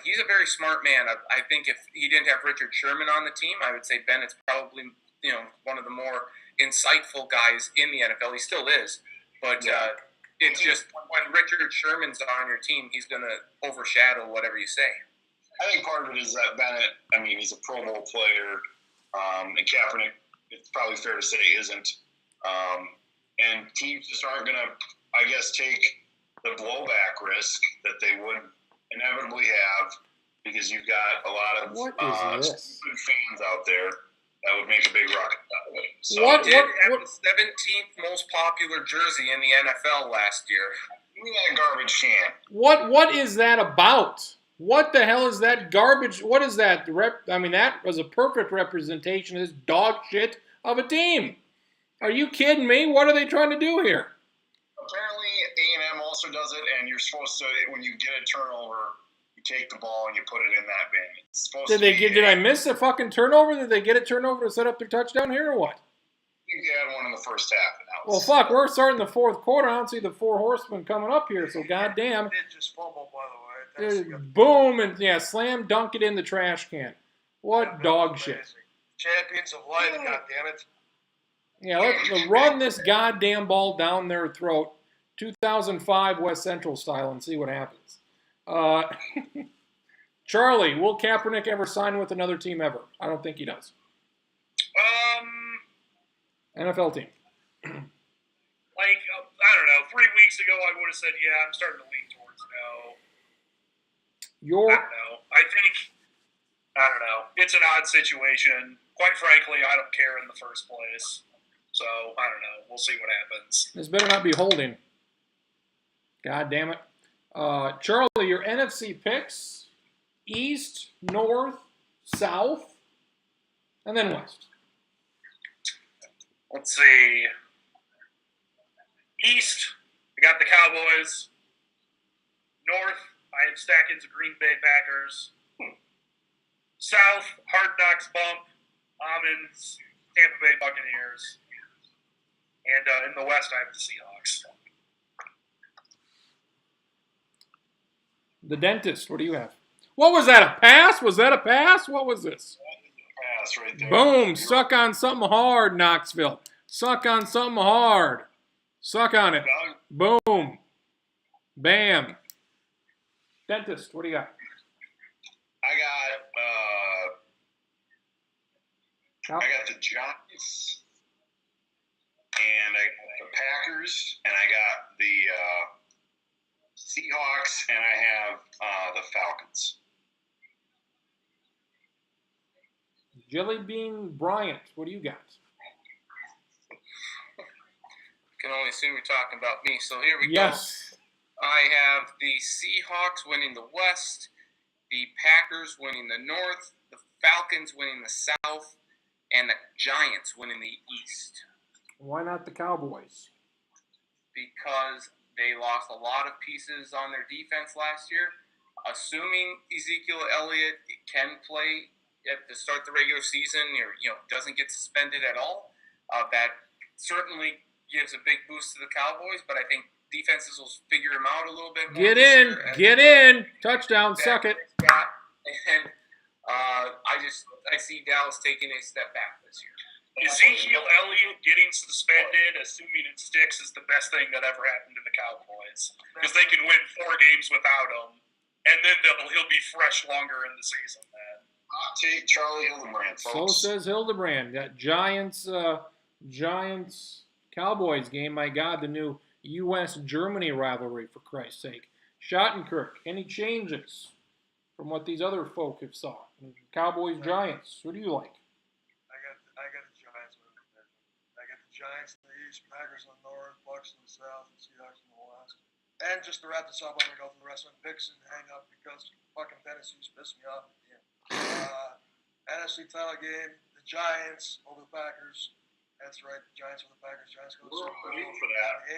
He's a very smart man. I think if he didn't have Richard Sherman on the team, I would say Bennett's probably one of the more insightful guys in the NFL. He still is, but it's just when Richard Sherman's on your team, he's going to overshadow whatever you say. I think part of it is that Bennett, he's a Pro Bowl player, and Kaepernick, it's probably fair to say, isn't. And teams just aren't going to, I guess, take the blowback risk that they would inevitably have because you've got a lot of stupid fans out there that would make a big ruckus out of it. So he did have the 17th most popular jersey in the NFL last year. Give me that garbage can. What is that about? What the hell is that garbage? What is that? That was a perfect representation of this dog shit of a team. Are you kidding me? What are they trying to do here? Apparently, A&M also does it, and you're supposed to, when you get a turnover, you take the ball and you put it in that bin. It's supposed Did I miss a fucking turnover? Did they get a turnover to set up their touchdown here or what? You had one in the first half. Well, fuck, we're starting the fourth quarter. I don't see the four horsemen coming up here, so goddamn. They did just fumble, by the way. Boom, and slam dunk it in the trash can. What dog shit. Champions of life, goddammit. Yeah, let's run this goddamn ball down their throat, 2005 West Central style, and see what happens. Charlie, will Kaepernick ever sign with another team ever? I don't think he does. NFL team. I don't know. 3 weeks ago, I would have said, yeah, I'm starting to lean towards no. I don't know. I think I don't know. It's an odd situation. Quite frankly, I don't care in the first place. So, I don't know. We'll see what happens. This better not be holding. God damn it. Charlie, your NFC picks: East, North, South, and then West. Let's see. East, I got the Cowboys. North, I have Stackins of Green Bay Packers. South, Hard Knocks Bump, Almonds, Tampa Bay Buccaneers. And in the West, I have the Seahawks. The dentist, what do you have? What was that, a pass? Was that a pass? What was this? Pass right there. Boom, suck on something hard, Knoxville. Suck on something hard. Suck on it. Boom. Bam. Dentist, what do you got? I got the Giants, and I got the Packers, and I got the Seahawks, and I have the Falcons. Jelly Bean Bryant, what do you got? Can only assume you're talking about me. So here we go. Yes. I have the Seahawks winning the West, the Packers winning the North, the Falcons winning the South, and the Giants winning the East. Why not the Cowboys? Because they lost a lot of pieces on their defense last year. Assuming Ezekiel Elliott can play at the start of the regular season, or doesn't get suspended at all, that certainly gives a big boost to the Cowboys. But I think defenses will figure him out a little bit more. Get in. Touchdown, suck it. And I see Dallas taking a step back this year. Ezekiel Elliott getting suspended, assuming it sticks, is the best thing that ever happened to the Cowboys. Because they can win 4 games without him, and then he'll be fresh longer in the season, man. Take Charlie Hildebrand, folks. So says Hildebrand. That Giants Cowboys game, my God, the new U.S.-Germany rivalry, for Christ's sake. Schottenkirk, any changes from what these other folk have saw? Cowboys-Giants, who do you like? I got the Giants winning the division. I got the Giants in the East, Packers in the North, Bucks in the South, and Seahawks in the West. And just to wrap this up, I'm going to go through the rest of my picks and hang up because fucking Tennessee's pissed me off again. NFC title game, the Giants over the Packers. That's right, the Giants over the Packers. Giants go to the Super Bowl. For that.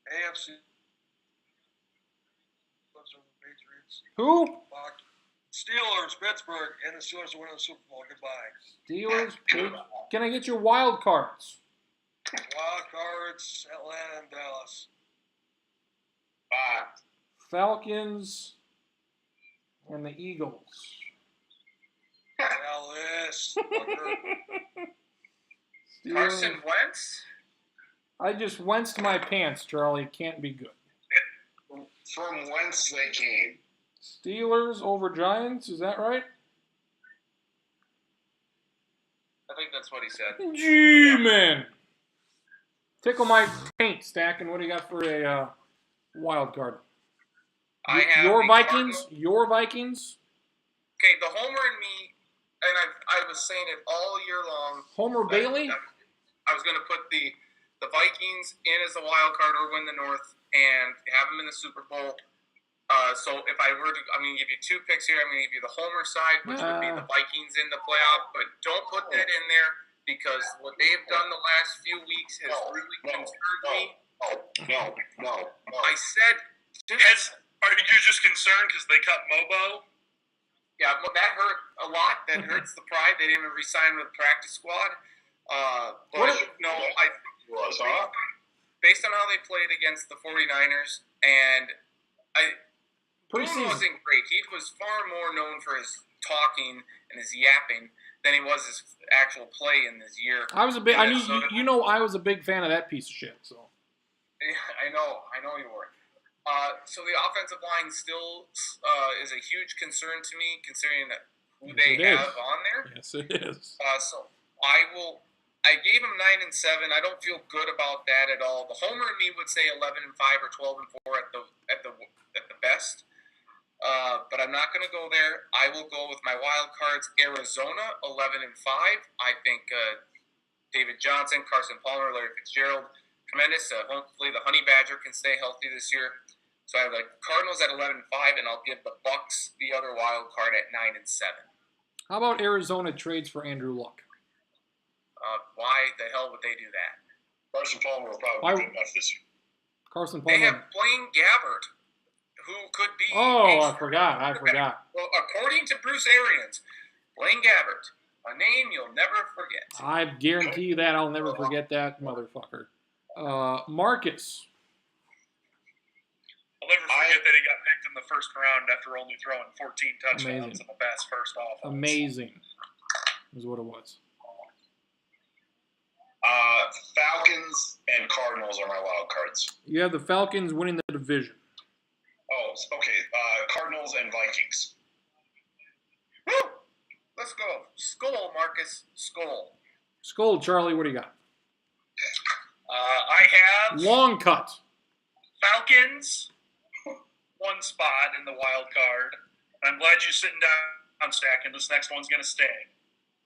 AFC. Over the Patriots. Who? Fuck. Steelers, Pittsburgh, and the Steelers are winning the Super Bowl. Goodbye. Steelers. Can I get your wild cards? Wild cards, Atlanta and Dallas. Bye. Falcons and the Eagles. Dallas. Carson Wentz? I just wenced my pants, Charlie. It can't be good. From whence they came. Steelers over Giants, is that right? I think that's what he said. G-Man. Tickle my taint, Stacking. What do you got for a wild card? I have your the Vikings. Cardinals. Your Vikings. Okay, the homer in me, and I was saying it all year long. Homer Bailey. I was going to put the Vikings in as a wild card or win the North and have them in the Super Bowl. So if I were to, I'm going to give you 2 picks here. I'm going to give you the homer side, which would be the Vikings in the playoff, but don't put that in there because what they've done the last few weeks has really concerned me. No. I said, Are you just concerned because they cut Mobo? yeah, well, that hurt a lot. That hurts the pride. They didn't even resign with the practice squad. Based on how they played against the 49ers, and Boone wasn't great. He was far more known for his talking and his yapping than he was his actual play in this year. I was a big. I knew. I was a big fan of that piece of shit. So. I know you were. So the offensive line still is a huge concern to me, considering who they have on there. Yes, it is. So I gave him 9 and 7. I don't feel good about that at all. The homer in me would say 11 and 5 or 12 and 4 at the best. But I'm not going to go there. I will go with my wild cards. Arizona 11-5. I think David Johnson, Carson Palmer, Larry Fitzgerald, tremendous. Hopefully the Honey Badger can stay healthy this year. So I have the Cardinals at 11-5, and I'll give the Bucks the other wild card at 9-7. How about Arizona trades for Andrew Luck? Why the hell would they do that? Carson Palmer will probably be good enough this year. Carson They Palmer. have Blaine Gabbert, who could be. Oh, I forgot. Well, according to Bruce Arians, Blaine Gabbert, a name you'll never forget. I guarantee you that. I'll never forget that motherfucker. Marcus. I'll never forget that he got picked in the first round after only throwing 14 touchdowns in the past first offense. Amazing is what it was. Falcons and Cardinals are my wild cards. You have the Falcons winning the division. Oh, okay. Cardinals and Vikings. Woo! Let's go. Skol, Marcus. Skol. Skol, Charlie, what do you got? I have Long cut. Falcons, one spot in the wild card. I'm glad you're sitting down, Stacking. This next one's going to stay.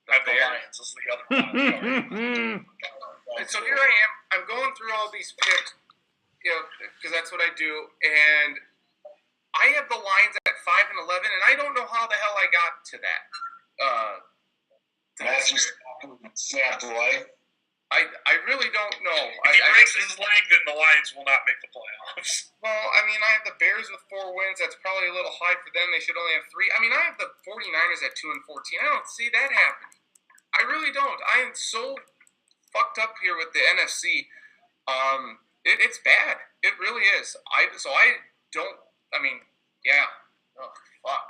I have the Lions as the other wild card. And so here I am. I'm going through all these picks, because that's what I do. And I have the Lions at 5-11, and I don't know how the hell I got to that. Matthew snapped away. I really don't know. If he breaks his leg, then the Lions will not make the playoffs. Well, I mean, I have the Bears with 4 wins. That's probably a little high for them. They should only have 3. I mean, I have the 49ers at 2-14. I don't see that happening. I really don't. I am so fucked up here with the NFC. It's bad. It really is. Oh, fuck.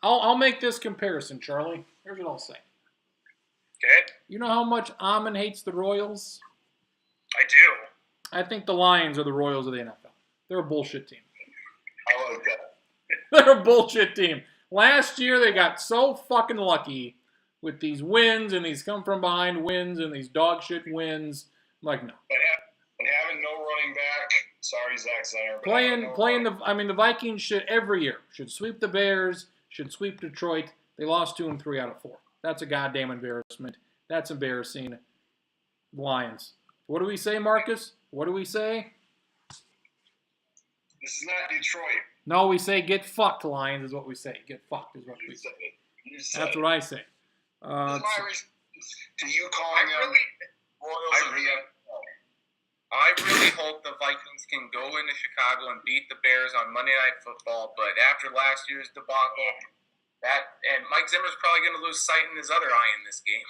I'll make this comparison, Charlie. Here's what I'll say. Okay? You know how much Amon hates the Royals? I do. I think the Lions are the Royals of the NFL. They're a bullshit team. I like that. They're a bullshit team. Last year, they got so fucking lucky with these wins and these come-from-behind wins and these dog shit wins. I'm like, no. And having no running back, sorry, Zach Zenner. The Vikings should every year should sweep the Bears, should sweep Detroit. They lost 2 and 3 out of 4. That's a goddamn embarrassment. That's embarrassing. Lions. What do we say, Marcus? What do we say? This is not Detroit. No, we say get fucked, Lions is what we say. Get fucked is what we say. That's what I say. This is my response to you calling them Royals of the NFL. I really hope the Vikings can go into Chicago and beat the Bears on Monday Night Football, but after last year's debacle, and Mike Zimmer's probably going to lose sight in his other eye in this game.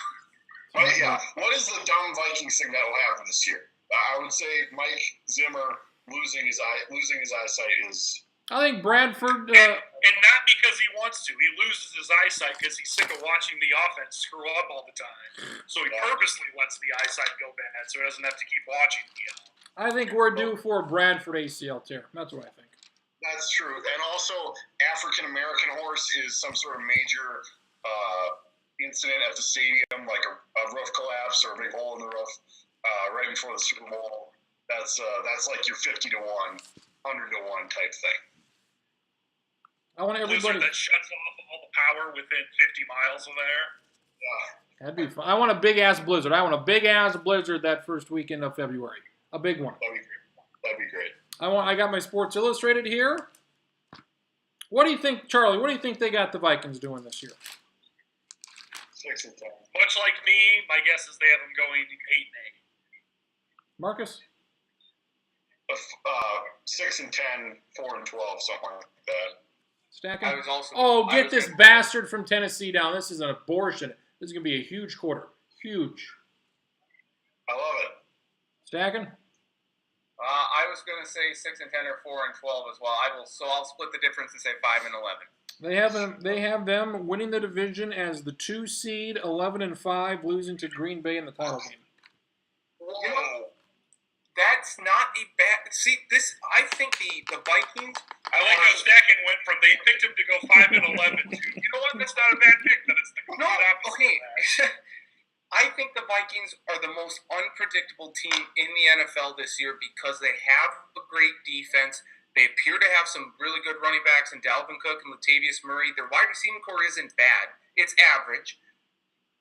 What is the dumb Vikings thing that will happen this year? I would say Mike Zimmer losing his eyesight is. I think Bradford. And not because he wants to. He loses his eyesight because he's sick of watching the offense screw up all the time. So he purposely lets the eyesight go bad so he doesn't have to keep watching the I think we're due for a Bradford ACL tear. That's what I think. That's true. And also, African American horse is some sort of major incident at the stadium, like a roof collapse or a big hole in the roof right before the Super Bowl. That's like your 50-1, 100-1 type thing. I want everybody. Blizzard that shuts off all the power within 50 miles of there. Yeah. That'd be fun. I want a big ass blizzard. I want a big ass blizzard that first weekend of February. A big one. That'd be great. I got my Sports Illustrated here. What do you think, Charlie? What do you think they got the Vikings doing this year? 6-10. Much like me, my guess is they have them going 8-8. Marcus? 6-10, 4-12, something like that. Stacking? I was also. Oh, get this bastard from Tennessee down. This is an abortion. This is going to be a huge quarter. Huge. I love it. Stacking? I was going to say 6-10 or 4-12 as well. I'll split the difference and say 5-11. They have them winning the division as the 2 seed, 11-5, losing to Green Bay in the title game. You know, that's not a bad. See, I think the Vikings. I like how Stacking went from they picked him to go 5-11 to, you know what, that's not a bad pick. That it's the complete opposite. Okay. I think the Vikings are the most unpredictable team in the NFL this year because they have a great defense. They appear to have some really good running backs in Dalvin Cook and Latavius Murray. Their wide receiving core isn't bad. It's average.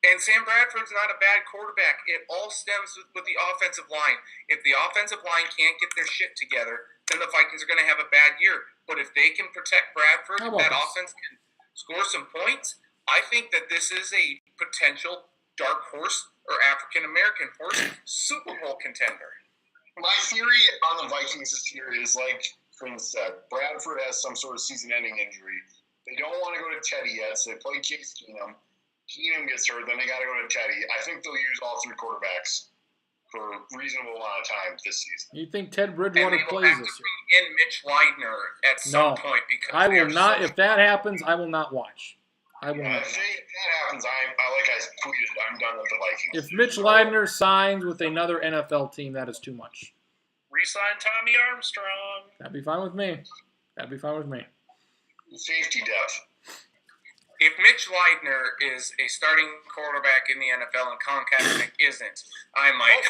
And Sam Bradford's not a bad quarterback. It all stems with the offensive line. If the offensive line can't get their shit together, then the Vikings are going to have a bad year. But if they can protect Bradford, that offense can score some points, I think that this is a potential dark horse or African-American horse Super Bowl contender. My theory on the Vikings this year is like Prince said, Bradford has some sort of season-ending injury. They don't want to go to Teddy yet, so they play Case Keenum. Keenum gets hurt, then they got to go to Teddy. I think they'll use all 3 quarterbacks for a reasonable amount of time this season. You think Ted Bridgewater plays this In year? Mitch Leidner at some point because I will not. If that happens, I will not watch. I will not. If that happens, I tweeted, I'm done with the Vikings. If Mitch Leidner signs with another NFL team, that is too much. Resign Tommy Armstrong. That'd be fine with me. Safety depth. If Mitch Leidner is a starting quarterback in the NFL and Colin Kaepernick isn't, I might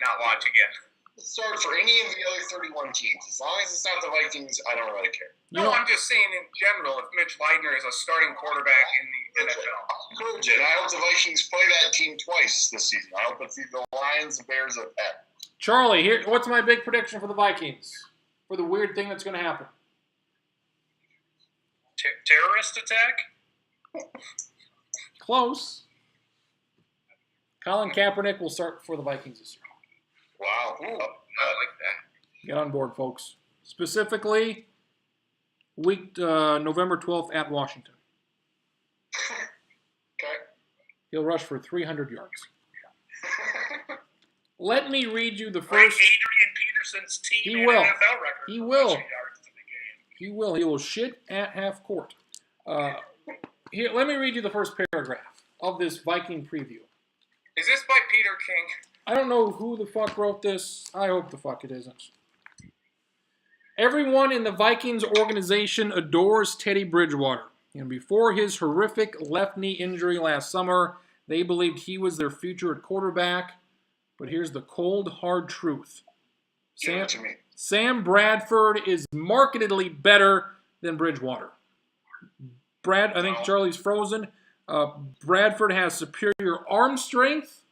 not watch again. Start for any of the other 31 teams. As long as it's not the Vikings, I don't really care. No, I'm just saying in general, if Mitch Leidner is a starting quarterback in the NFL. Encourage it. I hope the Vikings play that team twice this season. I hope it's the Lions, the Bears, or that. Charlie, here. What's my big prediction for the Vikings? For the weird thing that's going to happen? Terrorist attack? Close. Colin Kaepernick will start for the Vikings this year. Wow. Ooh, I like that. Get on board, folks. Specifically, November 12th at Washington. Okay. He'll rush for 300 yards. Let me read you the Break first. Adrian Peterson's team He and will. NFL record. He will. Yards in the game. He will. He will shit at half court. Here, let me read you the first paragraph of this Viking preview. Is this by Peter King? I don't know who the fuck wrote this. I hope the fuck it isn't. Everyone in the Vikings organization adores Teddy Bridgewater. And before his horrific left knee injury last summer, they believed he was their future at quarterback. But here's the cold, hard truth. Give it to me. Sam Bradford is markedly better than Bridgewater. I think Charlie's frozen. Bradford has superior arm strength,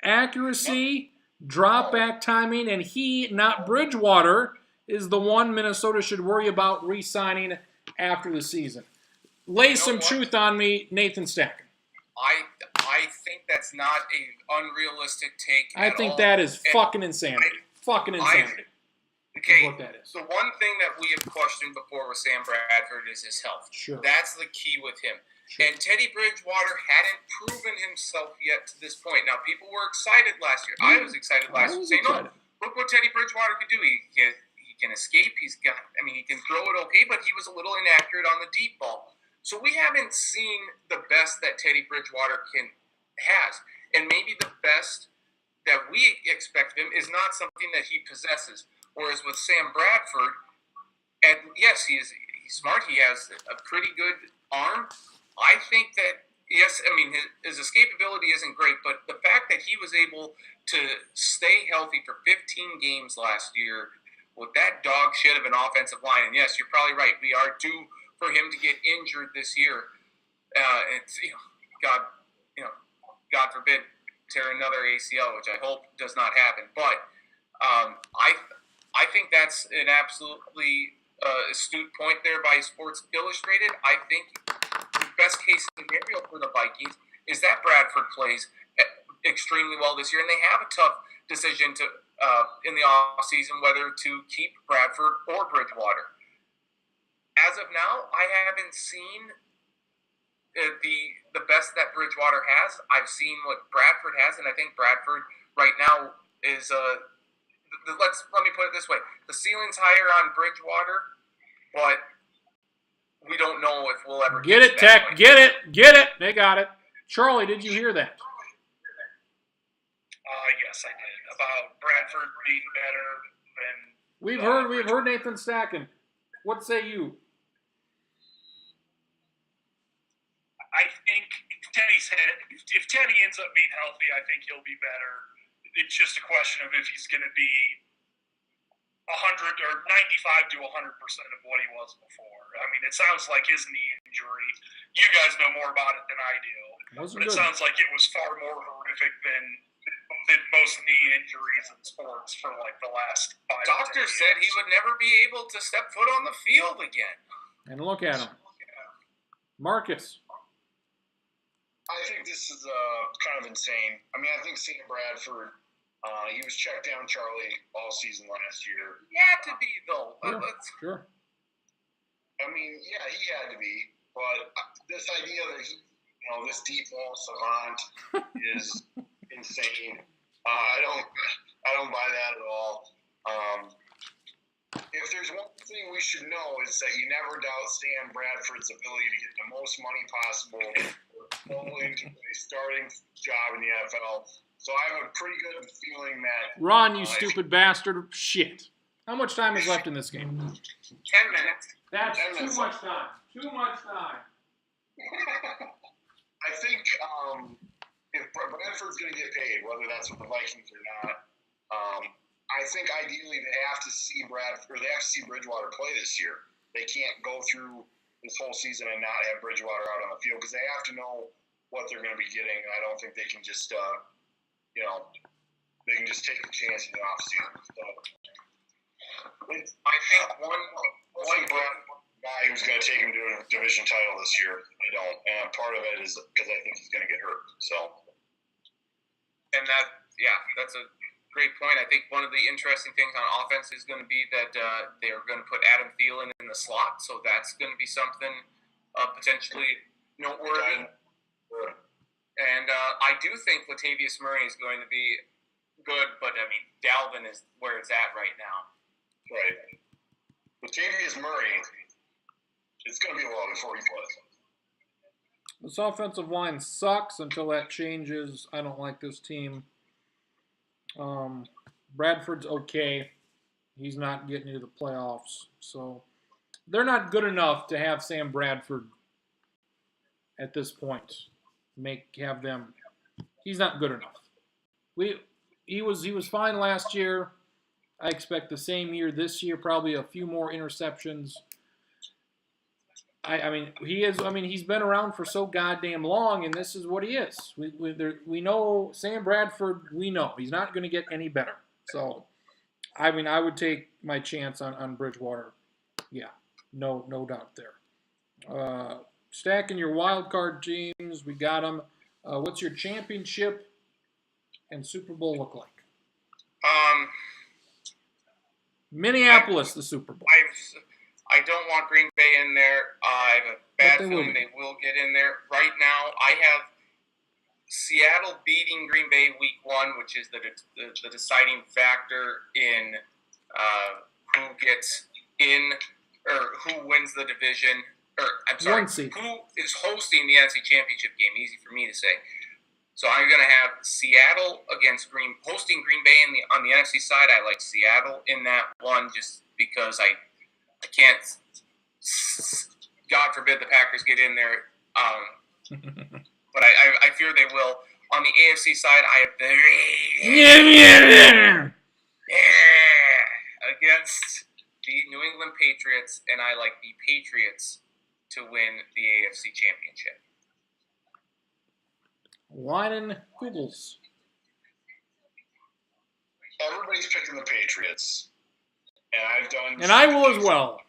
accuracy, drop back timing, and he, not Bridgewater, is the one Minnesota should worry about re-signing after the season. Lay some truth on me, Nathan Stacken. I think that's not an unrealistic take. I think that is fucking insanity. Okay, what that is. The one thing that we have questioned before with Sam Bradford is his health. Sure. That's the key with him. Sure. And Teddy Bridgewater hadn't proven himself yet to this point. Now, people were excited last year. I was excited last year. Saying, no, look what Teddy Bridgewater could do. He can escape. He can throw it okay, but he was a little inaccurate on the deep ball. So we haven't seen the best that Teddy Bridgewater has. And maybe the best that we expect of him is not something that he possesses. Whereas with Sam Bradford, and yes, he's smart. He has a pretty good arm. I think that, yes, I mean, his escapability isn't great, but the fact that he was able to stay healthy for 15 games last year with that dog shit of an offensive line, and yes, you're probably right. We are due for him to get injured this year. It's, God forbid, tear another ACL, which I hope does not happen. But I think that's an absolutely astute point there by Sports Illustrated. I think the best case scenario for the Vikings is that Bradford plays extremely well this year, and they have a tough decision to in the offseason whether to keep Bradford or Bridgewater. As of now, I haven't seen the best that Bridgewater has. I've seen what Bradford has, and I think Bradford right now is let me put it this way: the ceiling's higher on Bridgewater, but we don't know if we'll ever get it. Tech, get it. They got it. Charlie, did you hear that? Yes, I did. About Bradford being better than. We've heard Nathan Stacken. What say you? I think if Teddy ends up being healthy, I think he'll be better. It's just a question of if he's going to be 100 or 95 to 100% of what he was before. I mean, it sounds like his knee injury. You guys know more about it than I do, Wasn't but it good. sounds like it was far more horrific than most knee injuries in sports for like the last 5 Doctor to 10 said he years. would never be able to step foot on the field again. And look at him. Marcus. I think this is kind of insane. I mean, I think Sam Bradford, he was checked down Charlie all season last year. He had to be, though. Sure. Sure. I mean, yeah, he had to be. But this idea that he, this deep ball savant is insane. I don't buy that at all. If there's one thing we should know is that you never doubt Sam Bradford's ability to get the most money possible into a starting job in the NFL. So I have a pretty good feeling that Ron, you stupid bastard. Shit. How much time is left in this game? 10 minutes. That's 10 minutes. too much time. Too much time. I think if Bradford's going to get paid, whether that's with the Vikings or not, I think ideally they have to see Bridgewater play this year. They can't go through this whole season and not have Bridgewater out on the field because they have to know what they're going to be getting. I don't think they can just, they can just take a chance in the offseason. So, I think one guy who's going to take him to a division title this year. I don't, and part of it is because I think he's going to get hurt. So, and that's a great point. I think one of the interesting things on offense is going to be that they are going to put Adam Thielen in the slot, so that's going to be something potentially noteworthy. And I do think Latavius Murray is going to be good, but I mean Dalvin is where it's at right now. right. Latavius Murray, it's going to be a while before he plays. This offensive line sucks until that changes. I don't like this team. Bradford's okay. He's not getting into the playoffs. So they're not good enough to have Sam Bradford at this point. Have them. He's not good enough. He was fine last year. I expect the same year this year, probably a few more interceptions. I mean, he is. I mean, he's been around for so goddamn long, and this is what he is. We know Sam Bradford. We know he's not going to get any better. So, I mean, I would take my chance on Bridgewater. Yeah, no doubt there. Stacking your wild card teams, we got them. What's your championship and Super Bowl look like? Minneapolis, the Super Bowl. I don't want Green Bay in there. I have a bad feeling they will get in there. Right now, I have Seattle beating Green Bay week 1, which is the deciding factor in who gets in or who wins the division. Or I'm sorry, who is hosting the NFC Championship game? Easy for me to say. So I'm going to have Seattle hosting Green Bay on the NFC side. I like Seattle in that one just because I can't, God forbid the Packers get in there, but I fear they will. On the AFC side, I have against the New England Patriots, and I like the Patriots to win the AFC Championship. Wyden Kugels. Everybody's picking the Patriots, and I've done. And I will as well.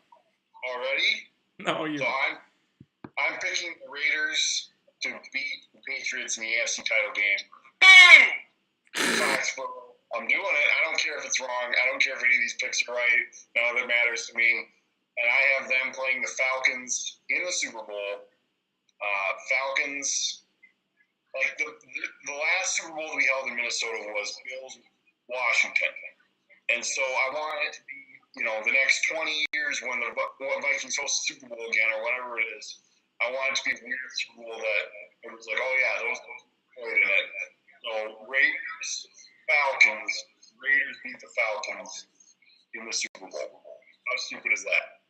Already? No, you. So I'm picking the Raiders to beat the Patriots in the AFC title game. Foxborough. I'm doing it. I don't care if it's wrong. I don't care if any of these picks are right. None of it matters to me. And I have them playing the Falcons in the Super Bowl. Falcons, like the last Super Bowl we held in Minnesota was Bills Washington. And so I want it to be, the next 20 years when the Vikings host the Super Bowl again or whatever it is, I want it to be a weird Super Bowl that it was like, oh yeah, those played in it. So Falcons, Raiders beat the Falcons in the Super Bowl. How stupid is that?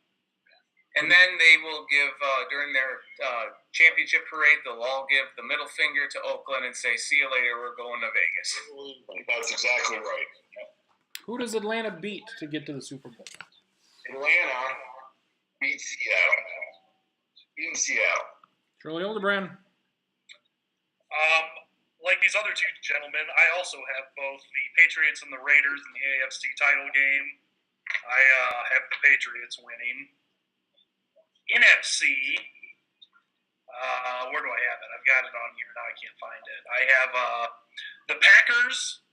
And then they will give, during their championship parade, they'll all give the middle finger to Oakland and say, see you later, we're going to Vegas. That's exactly right. Who does Atlanta beat to get to the Super Bowl? Atlanta beats Seattle. Beating Seattle. Shirley Hildebrand. Like these other two gentlemen, I also have both the Patriots and the Raiders in the AFC title game. I have the Patriots winning. NFC, where do I have it? I've got it on here now. I can't find it. I have the Packers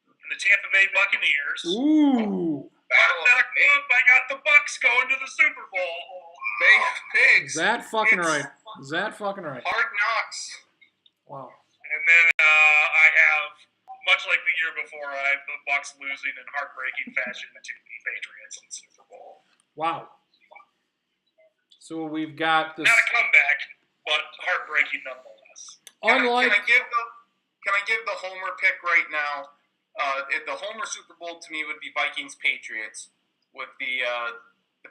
and the Tampa Bay Buccaneers. Ooh. I got the Bucks going to the Super Bowl. Pigs. Is that fucking It's right? Is that fucking right? Hard knocks. Wow. And then I have, much like the year before, I have the Bucks losing in heartbreaking fashion to the Patriots in the Super Bowl. Wow. So we've got this. Not a comeback, but heartbreaking nonetheless. Unlike. Can I give the homer pick right now? The homer Super Bowl to me would be Vikings Patriots, with the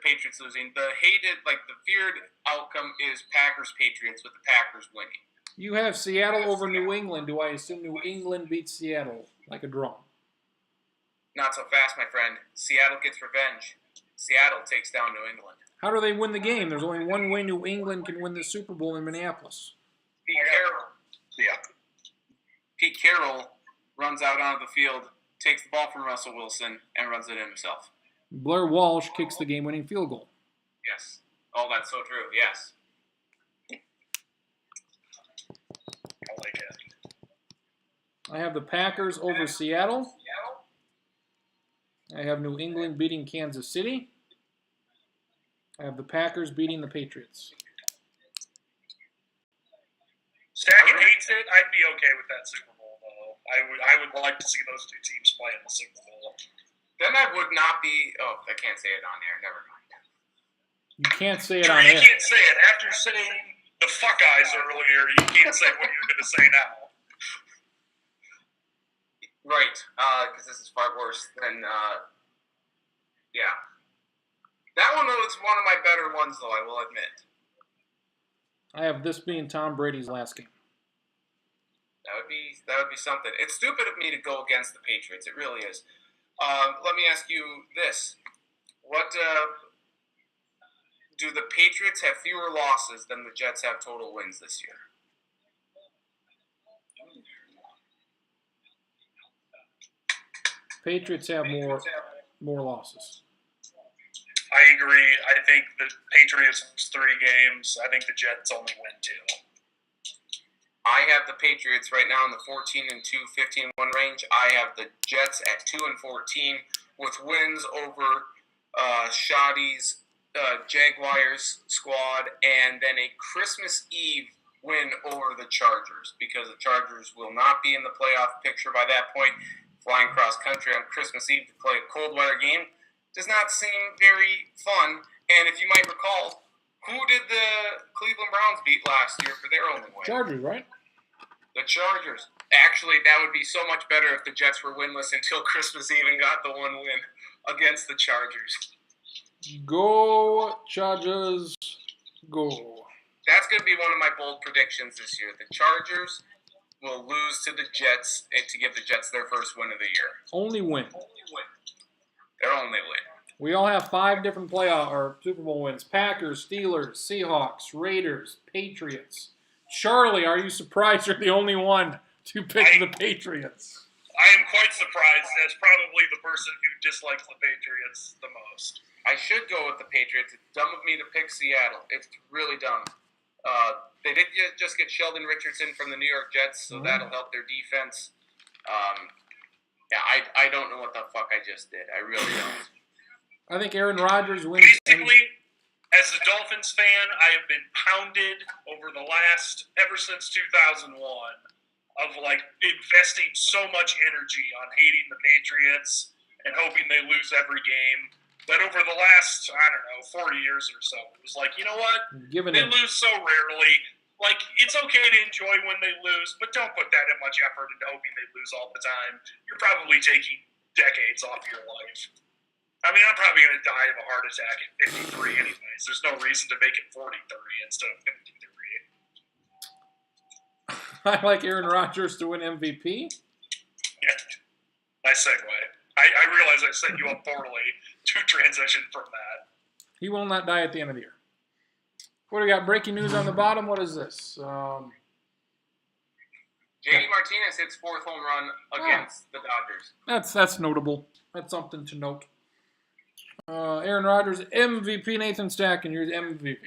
Patriots losing. The hated, the feared outcome is Packers Patriots, with the Packers winning. You have Seattle over New England. Do I assume New England beats Seattle like a drum? Not so fast, my friend. Seattle gets revenge. Seattle takes down New England. How do they win the game? There's only one way New England can win the Super Bowl in Minneapolis. Pete Carroll runs out onto the field, takes the ball from Russell Wilson, and runs it in himself. Blair Walsh kicks the game-winning field goal. Yes. Oh, that's so true. Yes. I like it. I have the Packers over Seattle. I have New England beating Kansas City. I have the Packers beating the Patriots. Stacken hates it. I'd be okay with that Super Bowl, though. I would like to see those two teams play in the Super Bowl. Then that would not be. Oh, I can't say it on air. Never mind. You can't say it on You air. can't say it. After saying the fuck eyes earlier, you can't say what you're going to say now. Right, because this is far worse than. Yeah. That one was one of my better ones, though, I will admit. I have this being Tom Brady's last game. That would be something. It's stupid of me to go against the Patriots. It really is. Let me ask you this: What do the Patriots have fewer losses than the Jets have total wins this year? Patriots have more losses. I agree. I think the Patriots lose 3 games. I think the Jets only win 2. I have the Patriots right now in the 14-2, 15-1 range. I have the Jets at 2-14 with wins over Shoddy's Jaguars squad, and then a Christmas Eve win over the Chargers, because the Chargers will not be in the playoff picture by that point. Flying cross country on Christmas Eve to play a cold weather game does not seem very fun. And if you might recall, who did the Cleveland Browns beat last year for their only win? Chargers, right? The Chargers. Actually, that would be so much better if the Jets were winless until Christmas Eve and got the one win against the Chargers. Go, Chargers, go. That's going to be one of my bold predictions this year. The Chargers will lose to the Jets to give the Jets their first win of the year. Only win. Their only win. We all have 5 different playoff or Super Bowl wins. Packers, Steelers, Seahawks, Raiders, Patriots. Charlie, are you surprised you're the only one to pick the Patriots? I am quite surprised as probably the person who dislikes the Patriots the most. I should go with the Patriots. It's dumb of me to pick Seattle. It's really dumb. They did just get Sheldon Richardson from the New York Jets, so that'll help their defense. I don't know what the fuck I just did. I really don't. I think Aaron Rodgers wins. Basically, as a Dolphins fan, I have been pounded ever since 2001, of investing so much energy on hating the Patriots and hoping they lose every game. But over the last, 4 years or so, it was like, you know what? They lose so rarely. It's okay to enjoy when they lose, but don't put that much effort into hoping they lose all the time. You're probably taking decades off your life. I mean, I'm probably going to die of a heart attack at 53 anyways. There's no reason to make it 43 instead of 53. I like Aaron Rodgers to win MVP. Yeah. Nice segue. I realize I set you up poorly to transition from that. He will not die at the end of the year. What do we got? Breaking news on the bottom. What is this? JD Martinez hits 4th home run against the Dodgers. That's notable. That's something to note. Aaron Rodgers, MVP. Nathan Stacken, you're the MVP.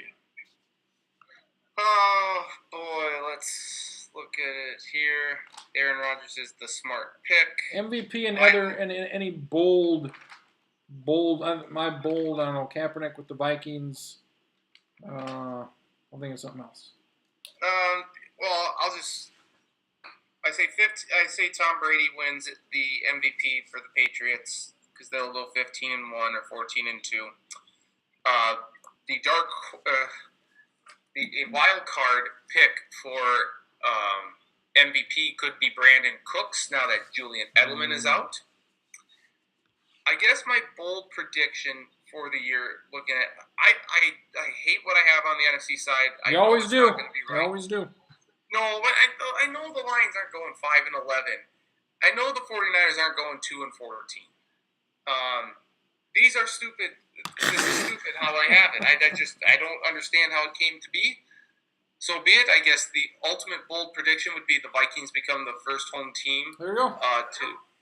Oh, boy. Let's look at it here. Aaron Rodgers is the smart pick. MVP and any bold, my bold, I don't know, Kaepernick with the Vikings. I think it's something else. Well, I say Tom Brady wins the MVP for the Patriots because they'll go 15-1 or 14-2. A wild card pick for MVP could be Brandon Cooks now that Julian Edelman is out. I guess my bold prediction for the year, looking at, I hate what I have on the NFC side. You always do. You always do. No, but I know the Lions aren't going 5-11. I know the 49ers aren't going 2-14. These are stupid. This is stupid how I have it. I don't understand how it came to be. So be it. I guess the ultimate bold prediction would be the Vikings become the first home team There you go.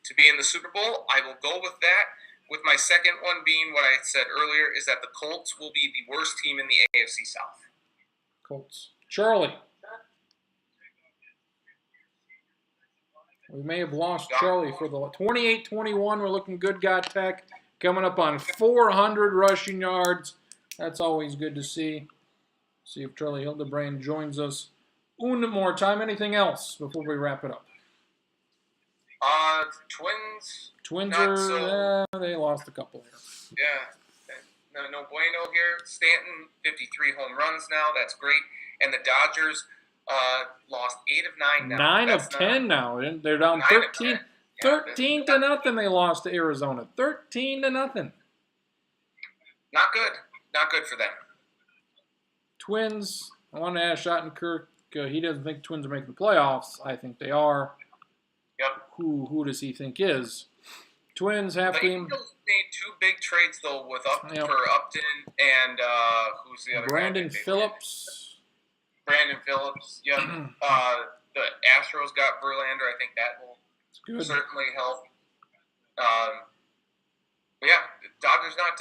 to be in the Super Bowl. I will go with that. With my second one being what I said earlier is that the Colts will be the worst team in the AFC South. Colts. Charlie. We may have lost Charlie for the 28-21. We're looking good, got Tech. Coming up on 400 rushing yards. That's always good to see. See if Charlie Hildebrand joins us one more time. Anything else before we wrap it up? Twins. Twins Not so. they lost a couple here. Yeah. No bueno here. Stanton, 53 home runs now. That's great. And the Dodgers lost 8 of 9 now. 9 That's of 10 now. They're down 9 of 13. 10. 13 to nothing they lost to Arizona. 13 to nothing. Not good. Not good for them. Twins, I want to ask Schottenkirk. He doesn't think Twins are making the playoffs. I think they are. Yep. Who does he think is? Twins half The game. Angels made 2 big trades though with Yep. for Upton and who's the other guy Brandon that they Phillips. Brandon Phillips. Yep. The Astros got Verlander. I think that will It's good. certainly help. But yeah, the Dodgers not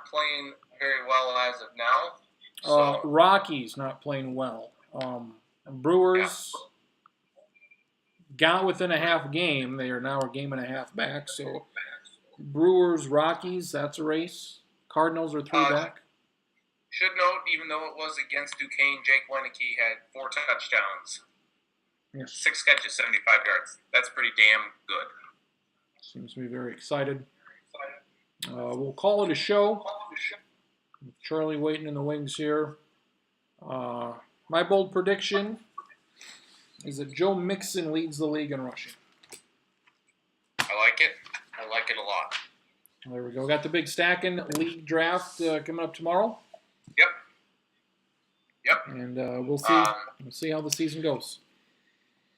playing very well as of now. So Rockies not playing well. Brewers got within a half game. They are now a game and a half back. So Brewers, Rockies, that's a race. Cardinals are 3 back. should note, even though it was against Duquesne, Jake Weineke had 4 touchdowns, Yes. 6 catches, 75 yards. That's pretty damn good. Seems to be very excited. We'll call it a show. Charlie waiting in the wings here. My bold prediction is that Joe Mixon leads the league in rushing. I like it. I like it a lot. There we go. Got the big stacking league draft coming up tomorrow. Yep. And we'll see. We'll see how the season goes.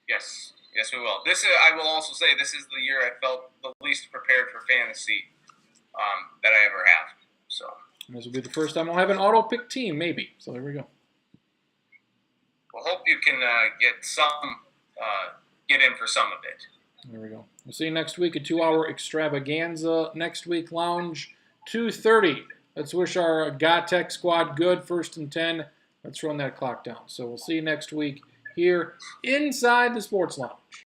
Yes, we will. I will also say, this is the year I felt the least prepared for fantasy that I ever have. So This will be the first time we'll have an auto pick team, maybe. So there we go. we'll hope you can get in for some of it. There we go. We'll see you next week. A 2-hour extravaganza. Next week, Lounge 2:30. Let's wish our Got Tech squad good. 1st and 10. Let's run that clock down. So we'll see you next week here inside the Sports Lounge.